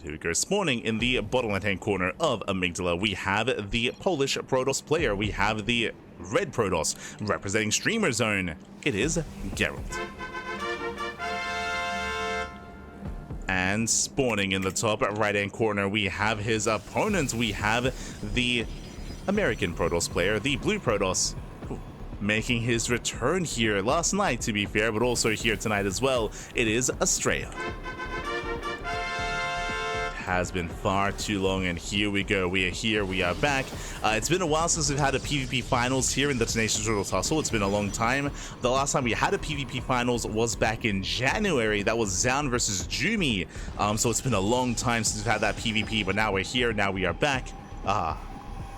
Here we go. Spawning in the bottom left-hand corner of Amygdala, we have the Polish Protoss player. We have the red Protoss representing Streamer Zone. It is Gerald. And spawning in the top right-hand corner, we have his opponent. We have the American Protoss player, the blue Protoss, making his return here last night, to be fair, but also here tonight as well. It is Astrea. Has been far too long, and here we go. We are here, we are back. It's been a while since we've had a PvP finals here in the Tenacious Turtle Tussle. It's been a long time. The last time we had a PvP finals was back in January. That was Zan versus Jumi. So it's been a long time since we've had that PvP, but now we're here, now we are back.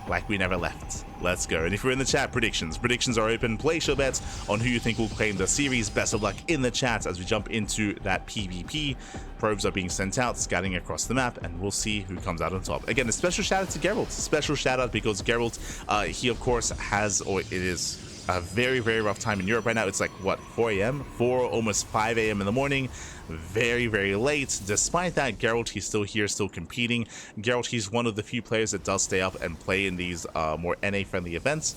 Like we never left. Let's go. And if you're in the chat, predictions are open. Place your bets on who you think will claim the series. Best of luck in the chat as we jump into that PvP. Probes are being sent out, scouting across the map, and we'll see who comes out on top. Again, a special shout out to Gerald. Special shout out because Gerald, he of course has, or it is a very, very rough time in Europe right now. It's like, what, 4 a.m.? 4, almost 5 a.m. in the morning. Very, very late. Despite that, Gerald, he's still here, still competing. Gerald, he's one of the few players that does stay up and play in these more NA-friendly events.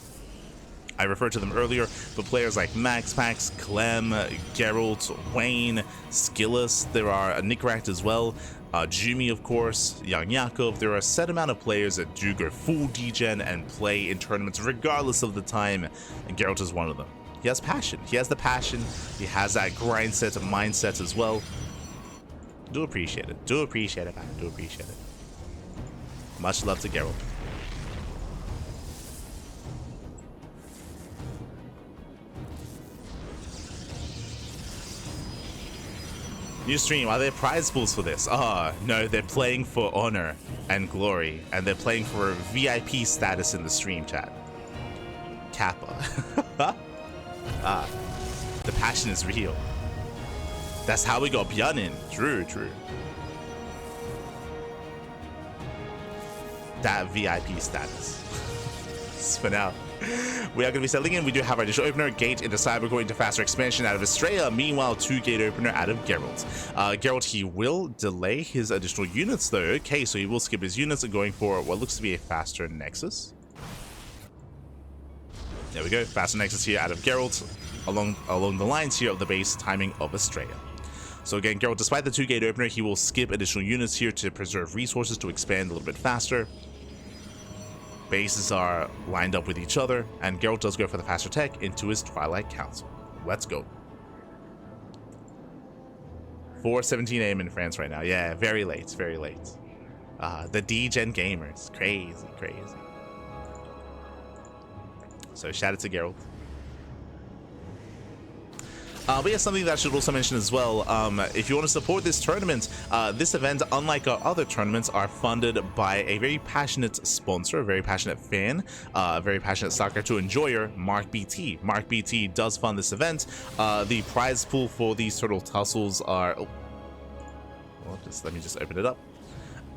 I referred to them earlier, but players like Max Pax, Clem, Gerald, Wayne, Skillis, there are Nickrat as well, Jumi, of course, Young Yakov. There are a set amount of players that do go full degen and play in tournaments regardless of the time, and Gerald is one of them. He has passion. He has the passion. He has that grind set of mindset as well. Do appreciate it. Do appreciate it, man. Do appreciate it. Much love to Gerald. New stream, are there prize pools for this? No, they're playing for honor and glory, and they're playing for VIP status in the stream chat. Kappa. The passion is real. That's how we got Björnin. True, true. That VIP status. For now. We are going to be settling in. We do have our initial opener, Gate into Cyber, going to faster expansion out of Astrea. Meanwhile, 2 gate opener out of Gerald. Gerald, he will delay his additional units though. Okay, so he will skip his units and going for what looks to be a faster Nexus. There we go, faster Nexus here out of Gerald, along the lines here of the base timing of Astrea. So again, Gerald, despite the 2 gate opener, he will skip additional units here to preserve resources to expand a little bit faster. Bases are lined up with each other, and Gerald does go for the faster tech into his Twilight Council. Let's go. 4:17 a.m. in France right now. Yeah, very late, very late. The D-Gen gamers, crazy, crazy. So shout out to Gerald. But yeah, something that I should also mention as well, if you want to support this tournament, this event, unlike our other tournaments, are funded by a very passionate sponsor, a very passionate fan, a very passionate StarCraft 2 enjoyer, Mark BT. Mark BT does fund this event. The prize pool for these Turtle Tussles are... Oh, well, let me just open it up.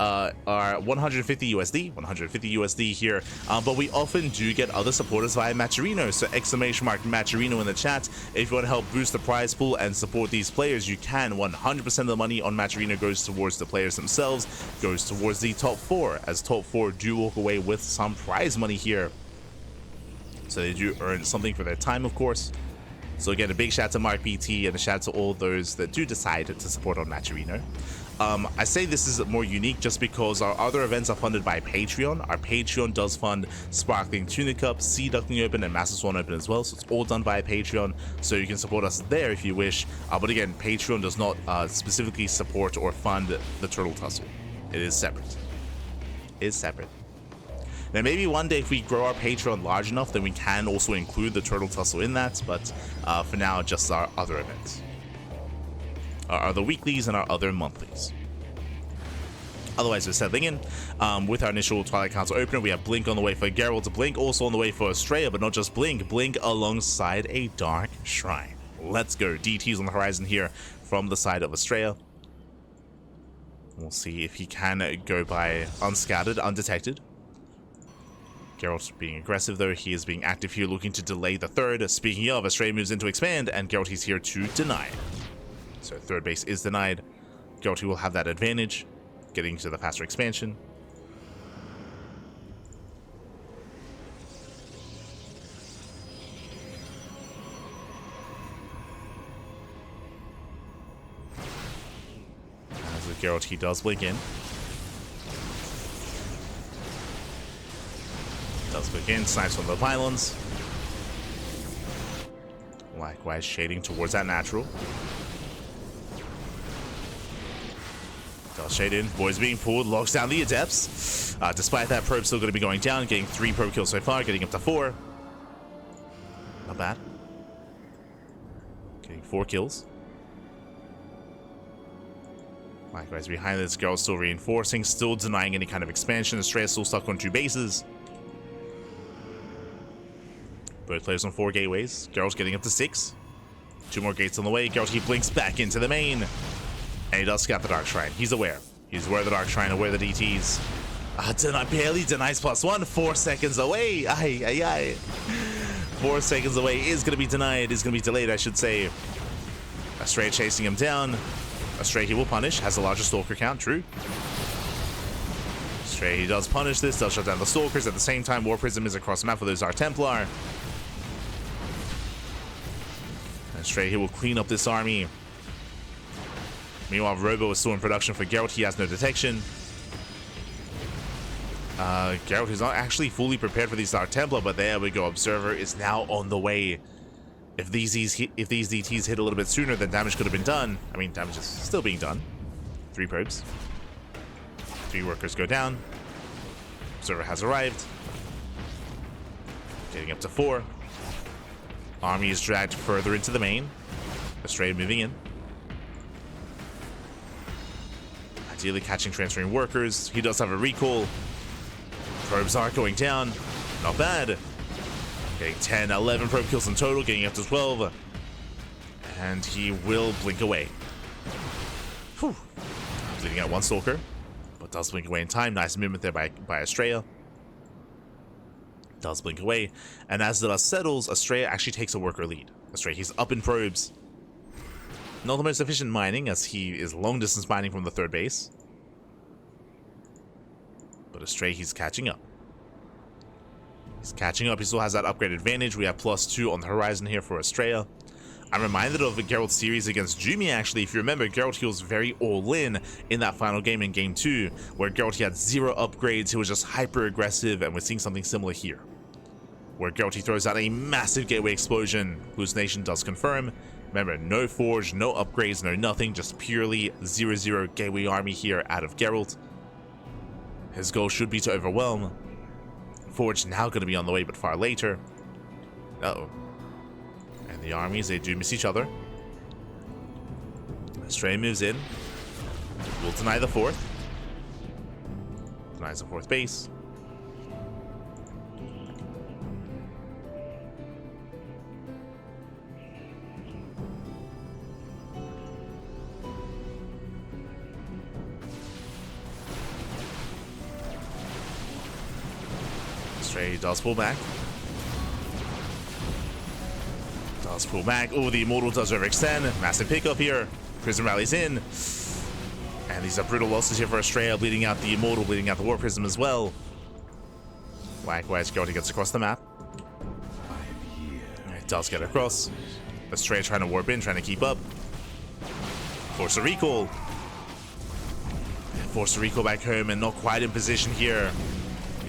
Are 150 USD here, but we often do get other supporters via Matcherino, so !Matcherino in the chat. If you want to help boost the prize pool and support these players, you can. 100% of the money on Matcherino goes towards the players themselves, goes towards the top 4, as top 4 do walk away with some prize money here, so they do earn something for their time, of course. So again, a big shout to Mark BT and a shout to all those that do decide to support on Matcherino. I say this is more unique just because our other events are funded by Patreon. Our Patreon does fund Sparkling Tunic Cup, Sea Duckling Open, and Master Swan Open as well. So it's all done by Patreon. So you can support us there if you wish. But again, Patreon does not specifically support or fund the Turtle Tussle. It is separate. It is separate. Now, maybe one day if we grow our Patreon large enough, then we can also include the Turtle Tussle in that. But for now, just our other events. Our other weeklies and our other monthlies. Otherwise, we're settling in with our initial Twilight Council opener. We have Blink on the way for Gerald. Blink also on the way for Astrea, but not just Blink. Blink alongside a Dark Shrine. Let's go. DT's on the horizon here from the side of Astrea. We'll see if he can go by unscouted, undetected. Geralt being aggressive though, he is being active here, looking to delay the third. Speaking of, Astrea moves into expand, and Geralt he's here to deny. So third base is denied. Geralt will have that advantage. getting to the faster expansion. As with Gerald, he does blink in. Does blink in, snipes from the pylons. Likewise, shading towards that natural. Does shade in, boys being pulled, locks down the adepts. Despite that, probe still going to be going down, getting 3 probe kills so far, getting up to 4. Not bad. Getting 4 kills. Likewise, behind this, Gerald still reinforcing, still denying any kind of expansion. Astrea still stuck on 2 bases. Both players on 4 gateways. Gerald's getting up to 6. 2 more gates on the way. Gerald, he blinks back into the main. And he does scout the Dark Shrine. He's aware. He's aware of the Dark Shrine, aware of the DTs. Barely denies +1. 4 seconds away. Aye, aye, aye. 4 seconds away is going to be denied. Is going to be delayed, I should say. Astrea chasing him down. Astrea, he will punish. Has the largest Stalker count. True. Astrea, he does punish this. Does shut down the Stalkers. At the same time, War Prism is across the map for those Dark Templar. Astrea, he will clean up this army. Meanwhile, Robo is still in production for Gerald. He has no detection. Gerald is not actually fully prepared for these Dark Templar, but there we go. Observer is now on the way. If these DTs hit a little bit sooner, then damage could have been done. I mean, damage is still being done. 3 probes. 3 workers go down. Observer has arrived. Getting up to 4. Army is dragged further into the main. Astrea moving in. Ideally catching transferring workers. He does have a recall. Probes are going down. Not bad. Getting 10, 11 probe kills in total, getting up to 12. And he will blink away. Whew. Bleeding out 1 Stalker, but does blink away in time. Nice movement there by Astrea. Does blink away. And as the dust settles, Astrea actually takes a worker lead. Astrea, he's up in probes. Not the most efficient mining, as he is long distance mining from the 3rd base. But Astrea, he's catching up. He's catching up. He still has that upgrade advantage. We have +2 on the horizon here for Astrea. I'm reminded of the Gerald series against Jumi, actually. If you remember, Gerald, he was very all-in in that final game in Game 2, where Gerald, he had 0 upgrades. He was just hyper-aggressive, and we're seeing something similar here. Where Gerald, he throws out a massive gateway explosion. Hallucination does confirm. Remember, no forge, no upgrades, no nothing, just purely 0-0 gateway army here out of Gerald. His goal should be to overwhelm. Forge now going to be on the way, but far later. Uh-oh. And the armies, they do miss each other. Astrea moves in. Will deny the 4th. Denies the 4th base. Astrea does pull back. Does pull back. Oh, the Immortal does overextend. Massive pickup here. Prism rallies in. And these are brutal losses here for Astrea, bleeding out the Immortal, bleeding out the War Prism as well. Likewise, Gerald gets across the map. It does get across. Astrea trying to warp in, trying to keep up. Force a recall. Force a recall back home and not quite in position here.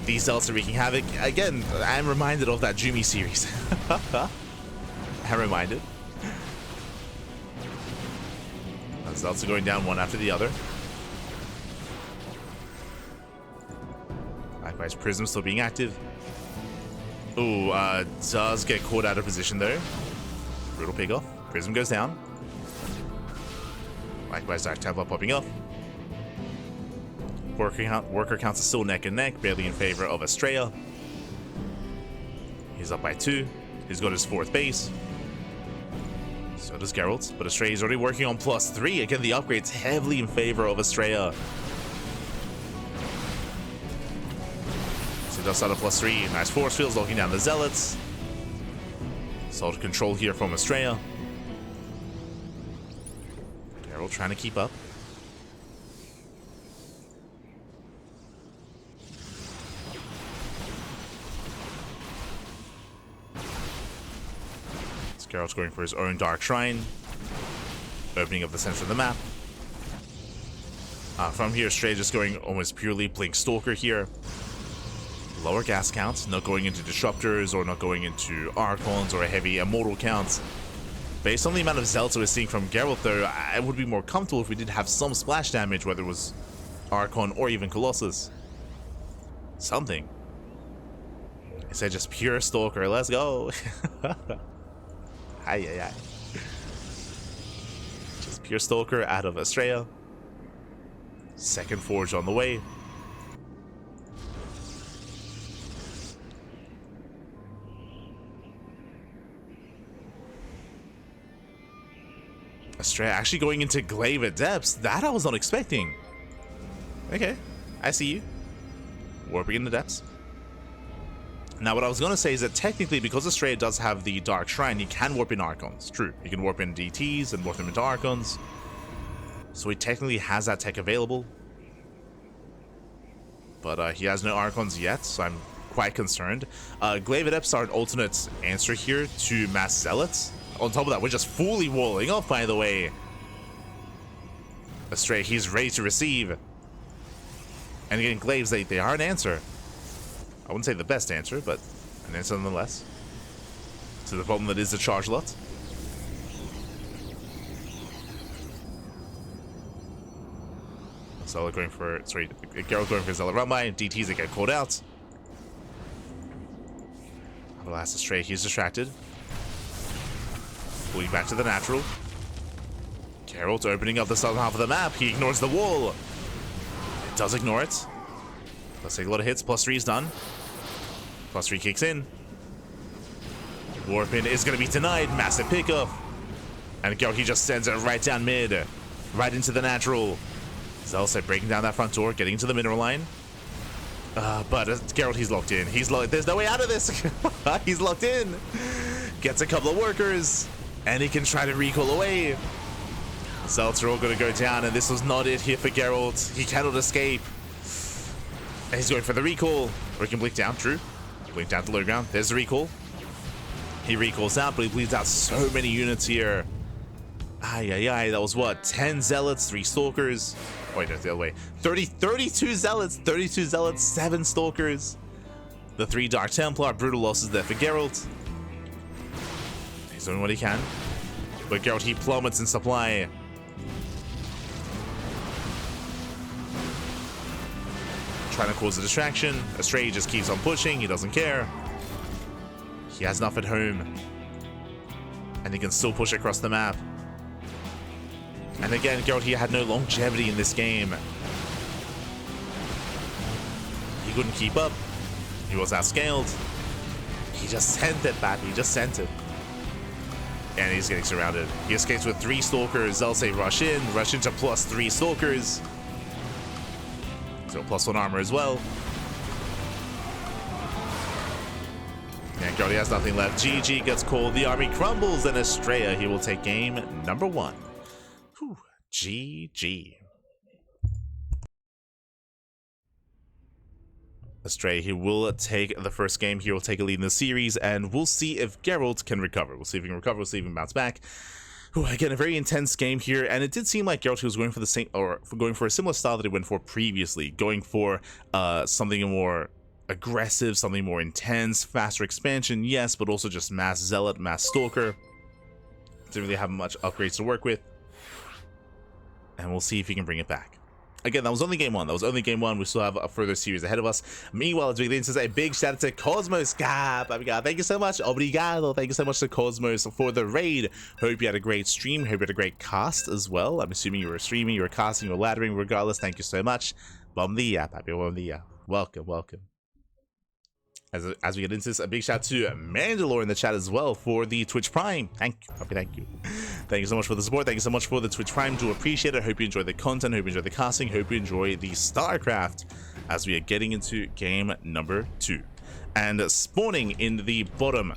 These Zealots are wreaking havoc. Again, I'm reminded of that Jumi series. I'm reminded. The Zealots are going down one after the other. Likewise, Prism still being active. Ooh, does get caught out of position though. Brutal pick off. Prism goes down. Likewise, Dark Templar popping up. Worker counts are still neck and neck, barely in favor of Astrea. He's up by 2. He's got his 4th base. So does Gerald, but Astrea is already working on +3. Again, the upgrade's heavily in favor of Astrea. So he does start at +3. Nice force fields, locking down the Zealots. Solid control here from Astrea. Gerald trying to keep up. Gerald's going for his own Dark Shrine. Opening up the center of the map. From here, Astrea just going almost purely Blink Stalker here. Lower gas counts, not going into Disruptors or not going into Archons or heavy Immortal counts. Based on the amount of Zealots we're seeing from Gerald, though, I would be more comfortable if we did have some splash damage, whether it was Archon or even Colossus. Something. Instead, just pure Stalker. Let's go. Aye. Just pure Stalker out of Astrea. Second Forge on the way. Astrea actually going into Glaive at Depths. That I was not expecting. Okay, I see you. Warping in the Depths. Now, what I was going to say is that technically, because Astrea does have the Dark Shrine, he can warp in Archons. True. He can warp in DTs and warp them into Archons. So he technically has that tech available. But he has no Archons yet, so I'm quite concerned. Glaive at Depths are an alternate answer here to Mass Zealots. On top of that, we're just fully walling off, by the way. Astrea, he's ready to receive. And again, Glaives, they are an answer. I wouldn't say the best answer, but an answer nonetheless. To the problem that is the charge lot. Zealot going for, Gerald going for Zealot run by, DTs that get called out. Alas, Astrea, he's distracted. Pulling back to the natural. Gerald's opening up the southern half of the map. He ignores the wall. It does ignore it. Let's take a lot of hits. +3 is done. +3 kicks in. Warp in is going to be denied. Massive pickup. And Gerald, he just sends it right down mid. Right into the natural. Zelsa breaking down that front door, getting into the mineral line. But Gerald, he's locked in. There's no way out of this. He's locked in. Gets a couple of workers. And he can try to recall away. Zelts are all going to go down, and this was not it here for Gerald. He cannot escape. And he's going for the recall. Or he can blink down, true. Blink down to low ground. There's the recall. He recalls out, but he bleeds out so many units here. That was what? 10 Zealots, 3 Stalkers. Wait, no, the other way. 32 Zealots, 7 Stalkers. The 3 Dark Templar. Brutal losses there for Gerald. He's doing what he can. But Gerald, he plummets in supply. Trying to cause a distraction. Astrea just keeps on pushing. He doesn't care. He has enough at home. And he can still push across the map. And again, Gerald here had no longevity in this game. He couldn't keep up. He was outscaled. He just sent it, Bat. He just sent it. And he's getting surrounded. He escapes with 3 Stalkers. They'll say rush into +3 Stalkers. So +1 armor as well. And Gerald has nothing left. GG gets called. The army crumbles, and Astrea, he will take game number 1. Whew. GG. Astrea, he will take the first game. He will take a lead in the series, and we'll see if Gerald can recover. We'll see if he can recover. We'll see if he can bounce back. Ooh, again, a very intense game here, and it did seem like Gerald was going for the same, or going for a similar style that he went for previously, going for something more aggressive, something more intense, faster expansion, yes, but also just mass Zealot, mass Stalker. Didn't really have much upgrades to work with, and we'll see if he can bring it back. Again, that was only game 1. We still have a further series ahead of us. Meanwhile, as we get into a big shout out to Cosmos. Thank you so much. Obrigado. Thank you so much to Cosmos for the raid. Hope you had a great stream. Hope you had a great cast as well. I'm assuming you were streaming, you were casting, you were laddering. Regardless, thank you so much. Bom dia, papi. Bom dia. Welcome, welcome. As we get into this, a big shout out to Mandalore in the chat as well for the Twitch Prime. Thank you, papi. Thank you. Thank you so much for the support. Thank you so much for the Twitch Prime. Do appreciate it. Hope you enjoy the content. Hope you enjoy the casting. Hope you enjoy the StarCraft as we are getting into game number 2. And spawning in the bottom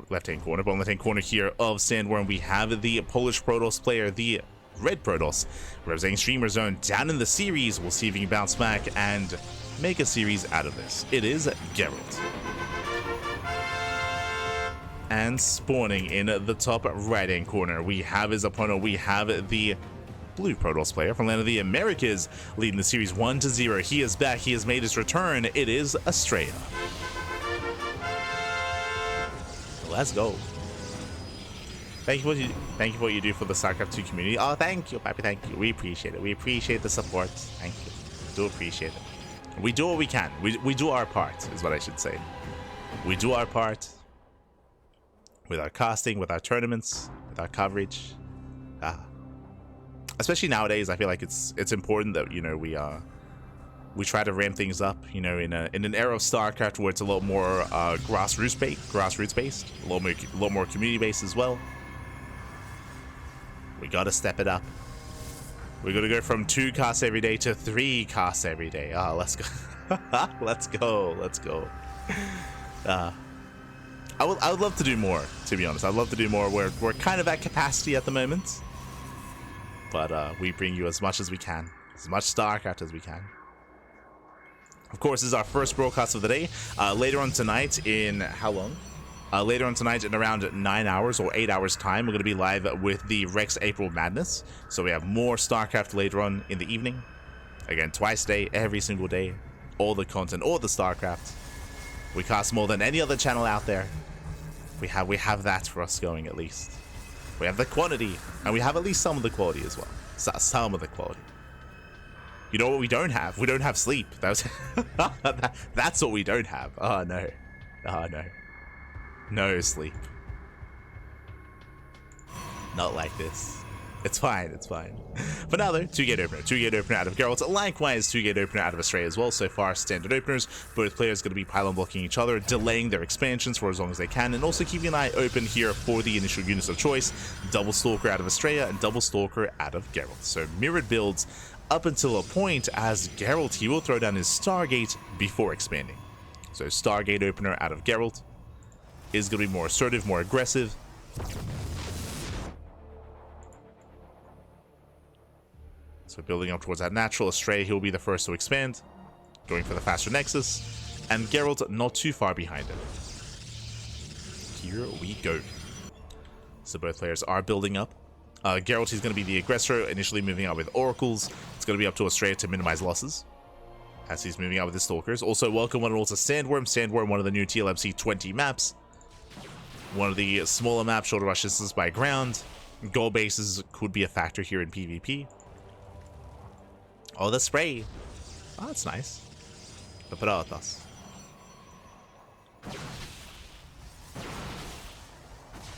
left-hand corner here of Sandworm, we have the Polish Protoss player, the Red Protoss, representing Streamer Zone down in the series. We'll see if he can bounce back and make a series out of this. It is Gerald. And spawning in the top right-hand corner, we have his opponent. We have the blue Protoss player from Land of the Americas, leading the series 1-0. He is back. He has made his return. It is Astrea. Let's go. Thank you for what you do for the StarCraft 2 community. Oh, thank you, Pappy. Thank you. We appreciate it. We appreciate the support. Thank you. Do appreciate it. We do what we can. We do our part, is what I should say. We do our part with our casting, with our tournaments, with our coverage. Especially nowadays, I feel like it's important that, you know, we try to ramp things up, you know, in an era of StarCraft where it's a lot more grassroots based, a lot more community based as well. We gotta step it up. We're gonna go from 2 casts every day to 3 casts every day. Let's go. Let's go. Let's go. I would love to do more, to be honest. I'd love to do more. We're kind of at capacity at the moment, but we bring you as much as we can, as much StarCraft as we can. Of course, this is our first broadcast of the day. Later on tonight, in how long? Later on tonight, in around 9 hours or 8 hours time, we're going to be live with the Rex April Madness. So we have more StarCraft later on in the evening. Again, twice a day, every single day. All the content, all the StarCraft. We cast more than any other channel out there. We have that for us going, at least. We have the quantity, and we have at least some of the quality as well. Some of the quality. You know what we don't have? We don't have sleep. That's what we don't have. Oh no. Oh no. No sleep. Not like this. It's fine, it's fine. For now though, 2-gate opener. 2-gate opener out of Gerald. Likewise, 2-gate opener out of Astrea as well. So far, standard openers. Both players going to be pylon blocking each other, delaying their expansions for as long as they can, and also keeping an eye open here for the initial units of choice. Double Stalker out of Astrea and Double Stalker out of Gerald. So mirrored builds up until a point, as Gerald, he will throw down his Stargate before expanding. So Stargate opener out of Gerald is going to be more assertive, more aggressive. So building up towards that natural. Astrea, he'll be the first to expand, going for the faster Nexus, and Gerald not too far behind him. Here we go. So both players are building up. Gerald, he's going to be the aggressor, initially moving out with Oracles. It's going to be up to Astrea to minimize losses as he's moving out with his Stalkers. Also, welcome one and all to Sandworm. Sandworm, one of the new TLMC 20 maps. One of the smaller maps, shorter rush distance by ground. Gold bases could be a factor here in PvP. Oh, the spray. Oh, that's nice. The patatas.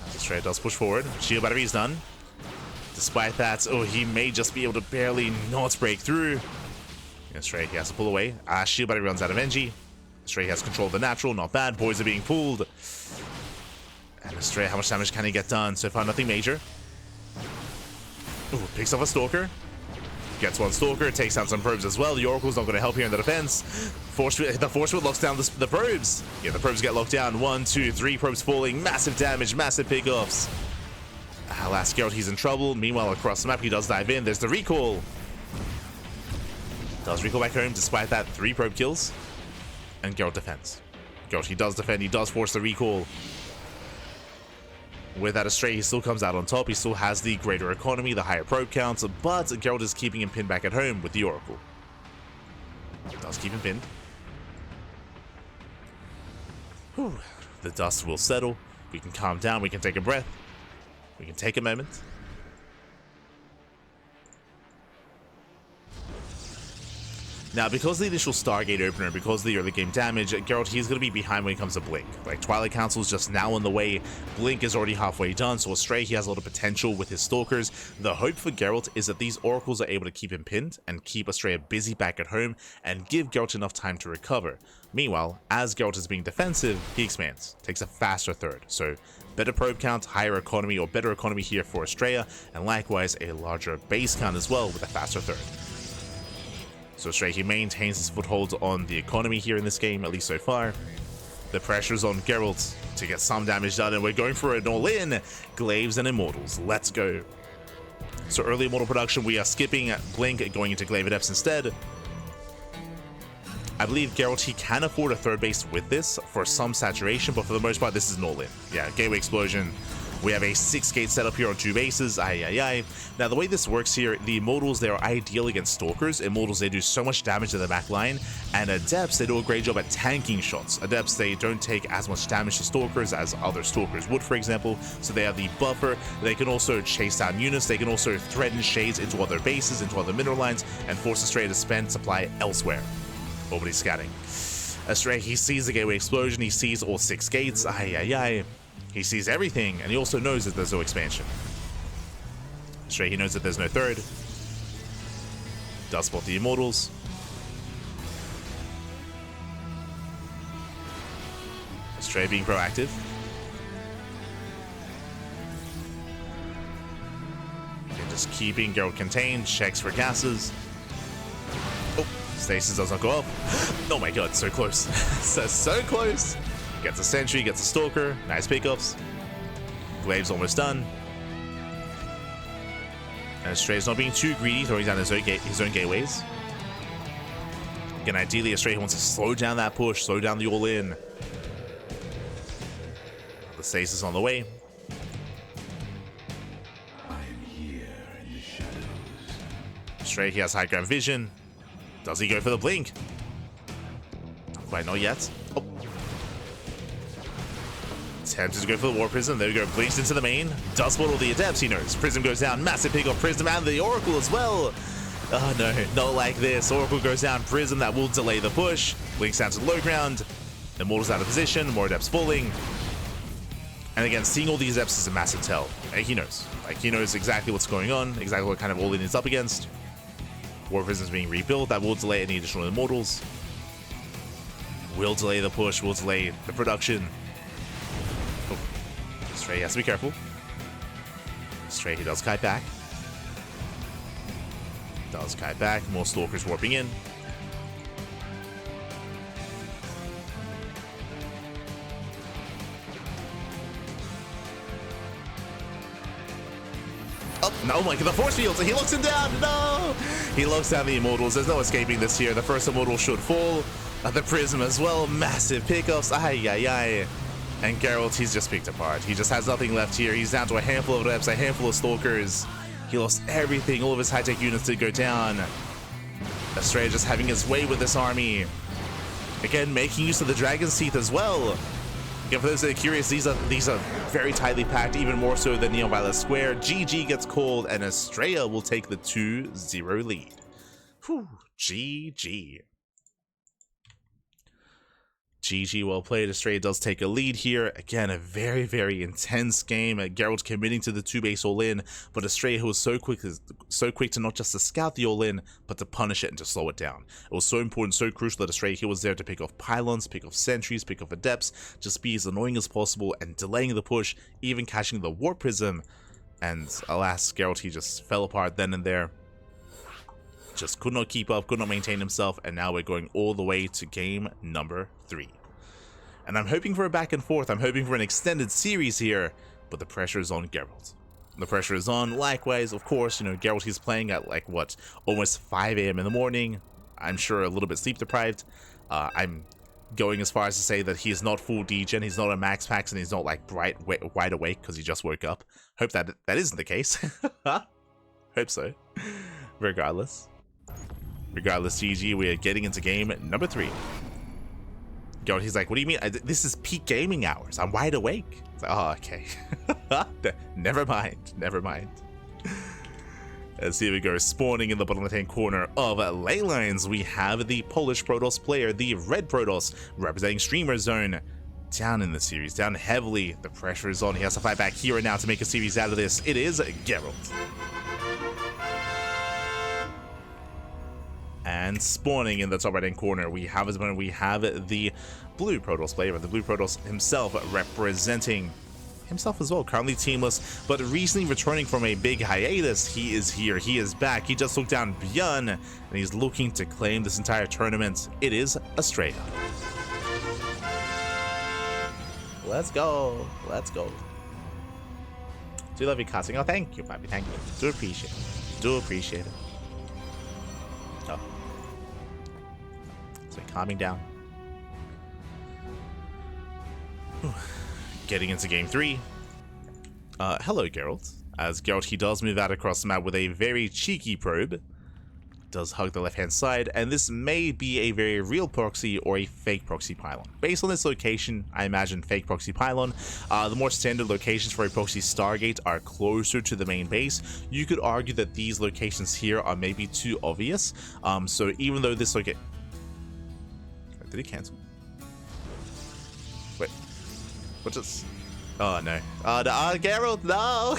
Astrea does push forward. Shield battery is done. Despite that, oh, he may just be able to barely not break through. Astrea, he has to pull away. Shield battery runs out of energy. Astrea has control of the natural. Not bad. Boys are being pulled. And Astrea, how much damage can he get done? So far, nothing major. Ooh, picks off a Stalker. Gets one Stalker, takes down some probes as well. The Oracle's not going to help here in the defense. The Force Field locks down the probes. Yeah, the probes get locked down. 1, 2, 3 probes falling. Massive damage, massive pickoffs. Last Gerald, he's in trouble. Meanwhile, across the map, he does dive in. There's the recall. Does recall back home despite that. 3 probe kills. And Gerald defends. Gerald, he does defend. He does force the recall. With that Astrea, he still comes out on top. He still has the greater economy, the higher probe count, but Gerald is keeping him pinned back at home with the Oracle. Does keep him pinned. Whew. The dust will settle. We can calm down. We can take a breath. We can take a moment. Now, because the initial Stargate opener, because of the early game damage, Gerald, he's going to be behind when it comes to Blink. Like, Twilight Council is just now on the way. Blink is already halfway done, so Astrea, he has a lot of potential with his Stalkers. The hope for Gerald is that these Oracles are able to keep him pinned and keep Astrea busy back at home and give Gerald enough time to recover. Meanwhile, as Gerald is being defensive, he expands, takes a faster third. So, better probe count, higher economy, or better economy here for Astrea, and likewise a larger base count as well with a faster third. So Astrea, he maintains his foothold on the economy here in this game, at least so far. The pressure's on Gerald to get some damage done, and we're going for an all-in. Glaives and Immortals, let's go. So early Immortal production, we are skipping Blink, going into Glaive Adepts instead. I believe Gerald, he can afford a third base with this for some saturation, but for the most part, this is an all-in. Yeah, Gateway Explosion. We have a 6-gate setup here on 2 bases. Now, the way this works here, the Immortals, they're ideal against Stalkers. Immortals, they do so much damage to the back line. And Adepts, they do a great job at tanking shots. Adepts, they don't take as much damage to Stalkers as other Stalkers would, for example. So they have the buffer. They can also chase down units. They can also threaten shades into other bases, into other mineral lines, and force Astrea to spend supply elsewhere. Nobody's scouting. Astrea, he sees the Gateway Explosion. He sees all 6 gates. He sees everything, and he also knows that there's no expansion. Astrea, he knows that there's no third. Does spot the Immortals. Astrea being proactive. And just keeping Gerald contained, checks for gases. Oh, Stasis does not go up. Oh my god, so close. so close. Gets a Sentry, gets a Stalker. Nice pickups. Wave's almost done. And Astrea's not being too greedy, throwing down his own gateways. Again, ideally, Astrea wants to slow down that push, slow down the all-in. The Stasis on the way. I am here in the shadows. Astrea, he has high ground vision. Does he go for the blink? Not quite, not yet. Oh. Tempted to go for the War Prism. There we go. Blinks into the main. Does spot all the Adepts, he knows. Prism goes down. Massive pick off Prism and the Oracle as well. Oh no, not like this. Oracle goes down. Prism, that will delay the push. Blinks down to the low ground. Immortals out of position. More Adepts falling. And again, seeing all these Adepts is a massive tell. He knows. Like, he knows exactly what's going on. Exactly what kind of all-in is up against. War Prism is being rebuilt. That will delay any additional Immortals. Will delay the push. Will delay the production. Astrea has to be careful. Astrea, he does kite back. Does kite back. More Stalkers warping in. Oh, no, my god, the force field. He locks him down. No! He locks down the Immortals. There's no escaping this here. The first Immortal should fall. The Prism as well. Massive pickups. And Gerald, he's just picked apart. He just has nothing left here. He's down to a handful of Adepts, a handful of Stalkers. He lost everything. All of his high-tech units did go down. Astrea just having his way with this army. Again, making use of the Dragon's Teeth as well. Again, for those that are curious, these are very tightly packed, even more so than Neon Violet Square. GG gets called, and Astrea will take the 2-0 lead. Whew, GG. GG, well played. Astrea does take a lead here. Again, a very, very intense game. Gerald committing to the 2-base all-in, but Astrea, who was so quick to not just to scout the all-in, but to punish it and to slow it down. It was so important, so crucial that Astrea, he was there to pick off pylons, pick off sentries, pick off Adepts, just be as annoying as possible and delaying the push, even catching the Warp Prism. And alas, Gerald, he just fell apart then and there. Just could not keep up, could not maintain himself, and now we're going all the way to game number 3. And I'm hoping for a back and forth, I'm hoping for an extended series here, but the pressure is on Gerald. The pressure is on. Likewise, of course, you know, Gerald, he's playing at like, what, almost 5 a.m. in the morning. I'm sure a little bit sleep deprived. I'm going as far as to say that he is not full degen, he's not a max packs, and he's not like wide awake because he just woke up. Hope that isn't the case. Hope so. Regardless, GG, we are getting into game number 3. Gerald, he's like, what do you mean? This is peak gaming hours. I'm wide awake. It's like, oh, okay. Never mind. As here we go, spawning in the bottom left-hand corner of ley lines, we have the Polish Protoss player, the Red Protoss, representing Streamer Zone. Down in the series, down heavily. The pressure is on. He has to fight back here and now to make a series out of this. It is Gerald. And spawning in the top right-hand corner, we have the Blue Protoss player, the Blue Protoss himself, representing himself as well, currently teamless, but recently returning from a big hiatus. He is here, he is back. He just took down Björn, and he's looking to claim this entire tournament. It is Astrea. Let's go. Do love you cussing. Oh, thank you, Bobby. Thank you. Do appreciate it. Oh. So he calming down. Whew. Getting into game 3. Hello, Gerald. As Gerald, he does move out across the map with a very cheeky probe. Does hug the left-hand side, and this may be a very real proxy or a fake proxy pylon. Based on this location, I imagine fake proxy pylon. The more standard locations for a proxy Stargate are closer to the main base. You could argue that these locations here are maybe too obvious. So even though this did he cancel? Wait, what's this? Oh no! No, Gerald, no!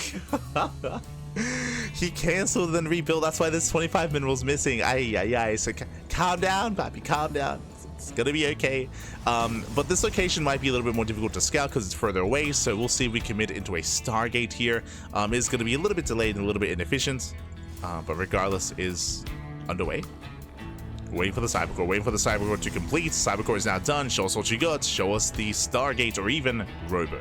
He canceled and rebuilt. That's why there's 25 minerals missing. Ay. So calm down, Pappy. Calm down. It's gonna be okay. But this location might be a little bit more difficult to scout because it's further away. So we'll see if we commit into a Stargate here. It's gonna be a little bit delayed and a little bit inefficient. But regardless, is underway. Waiting for the Cybercore. Waiting for the Cybercore to complete. Cybercore is now done. Show us what you got. Show us the Stargate or even Robo.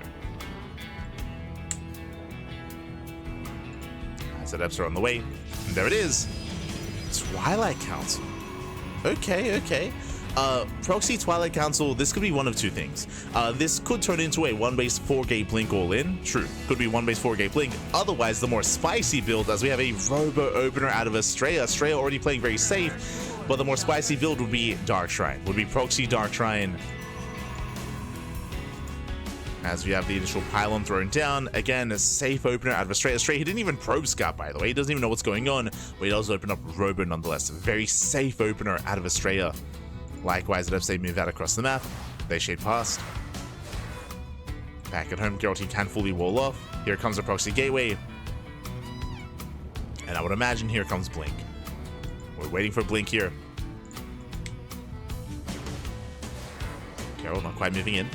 Setups are on the way. And there it is. Twilight Council. Okay. Proxy Twilight Council, this could be one of two things. This could turn into a 1-base 4-gate blink all in. True. Could be 1-base 4-gate blink. Otherwise, the more spicy build, as we have a Robo opener out of Astrea. Astrea already playing very safe. But the more spicy build would be Dark Shrine. Would be Proxy Dark Shrine. As we have the initial pylon thrown down. Again, a safe opener out of Astrea. Astrea, he didn't even probe scout, by the way. He doesn't even know what's going on. But he does open up Robo nonetheless. A very safe opener out of Astrea. Likewise, at they move out across the map. They shade past. Back at home, Gerald, he can fully wall off. Here comes a proxy gateway. And I would imagine here comes Blink. We're waiting for Blink here. Gerald not quite moving in.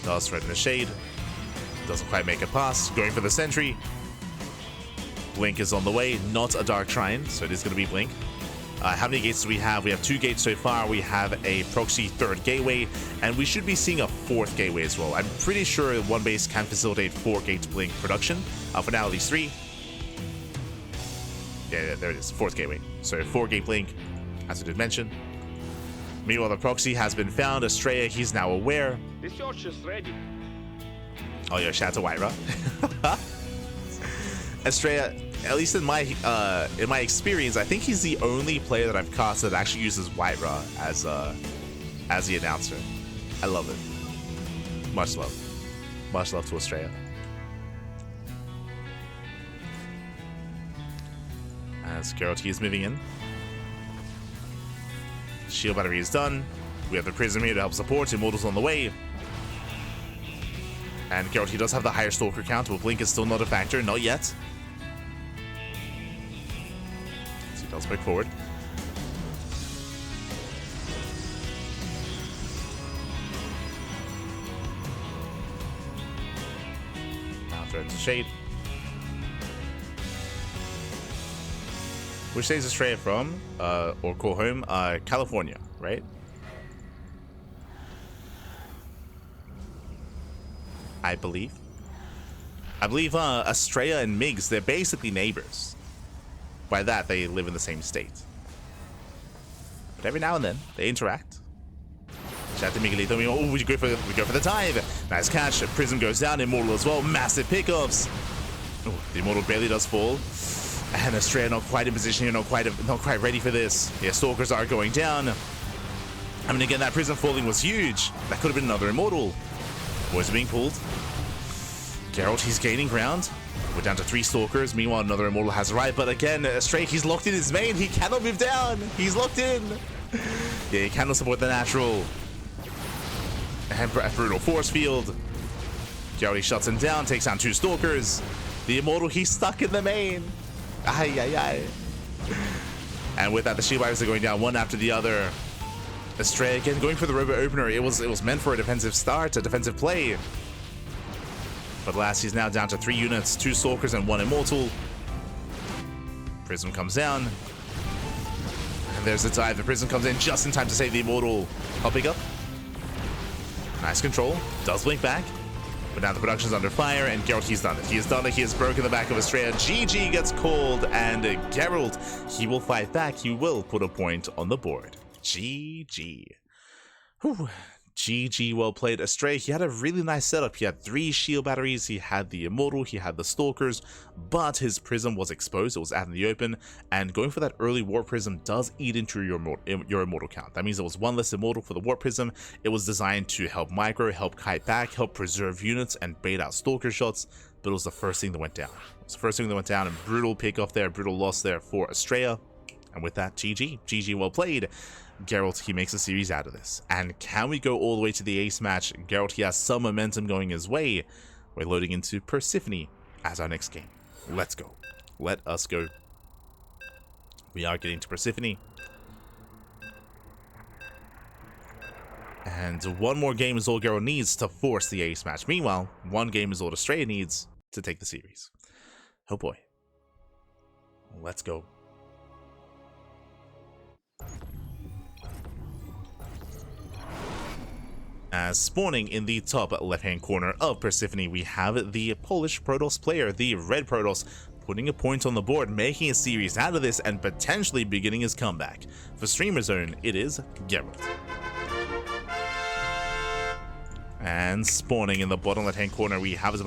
Does threaten the shade. Doesn't quite make it past. Going for the sentry. Blink is on the way. Not a Dark Shrine, so it is going to be Blink. How many gates do we have? We have 2 gates so far. We have a proxy 3rd gateway, and we should be seeing a 4th gateway as well. I'm pretty sure 1 base can facilitate 4 gates Blink production. For now, at least 3. Yeah, there it is. 4th gateway. So 4-gate Blink, as I did mention. Meanwhile, the proxy has been found. Astrea, he's now aware. This yacht's just ready. Oh, yeah, shout out to Wyra. Astrea, at least in my experience, I think he's the only player that I've cast that actually uses Wyra as the announcer. I love it. Much love. Much love to Astrea. As Gerald is moving in. Shield battery is done. We have the Prism here to help support. Immortals on the way. And Gerald, he does have the higher Stalker count, but Blink is still not a factor. Not yet. So he does break forward. Now threatens the shade. Which state is Astrea from? Or call home? California, right? I believe. Astrea and Migs, they're basically neighbors. By that, they live in the same state. But every now and then, they interact. Shout out to Miguelito. We go for the dive. Nice catch. Prism goes down. Immortal as well. Massive pickups. Ooh, the Immortal barely does fall. And Astrea not quite in position here, not quite ready for this. Yeah, Stalkers are going down. I mean, again, that Prism falling was huge. That could have been another Immortal. Boys are being pulled. Gerald, he's gaining ground. We're down to 3 Stalkers. Meanwhile, another Immortal has arrived. But again, Astrea, he's locked in his main. He cannot move down. He's locked in. Yeah, he cannot support the natural. And brutal force field. Gerald, he shuts him down, takes down 2 Stalkers. The Immortal, he's stuck in the main. Ay. And with that, the shield wires are going down one after the other. Astrea again going for the Robo opener. It was meant for a defensive start, a defensive play. But last, he's now down to 3 units, 2 Stalkers and 1 Immortal. Prism comes down. And there's the dive. The Prism comes in just in time to save the Immortal. Popping up. Nice control. Does blink back. But now the production's under fire, and Gerald, he's done it. He has done it. He has broken the back of Astrea. GG gets called, and Gerald, he will fight back. He will put a point on the board. GG. Whew. GG, well played. Astrea, he had a really nice setup. He had 3 shield batteries, he had the Immortal, he had the Stalkers, but his Prism was exposed, it was out in the open, and going for that early Warp Prism does eat into your Immortal count. That means there was 1 less Immortal for the Warp Prism. It was designed to help micro, help kite back, help preserve units, and bait out Stalker shots, but it was the first thing that went down. It was the first thing that went down, and brutal pick off there, brutal loss there for Astrea. And with that, GG. GG, well played. Gerald, he makes a series out of this. And can we go all the way to the ace match? Gerald, he has some momentum going his way. We're loading into Persephone as our next game. Let's go. Let us go. We are getting to Persephone. And 1 more game is all Gerald needs to force the ace match. Meanwhile, 1 game is all Astrea needs to take the series. Oh boy. Let's go. As spawning in the top left-hand corner of Persephone, we have the Polish Protoss player, the Red Protoss, putting a point on the board, making a series out of this, and potentially beginning his comeback. For Streamer Zone, it is Gerald. And spawning in the bottom left-hand corner, we have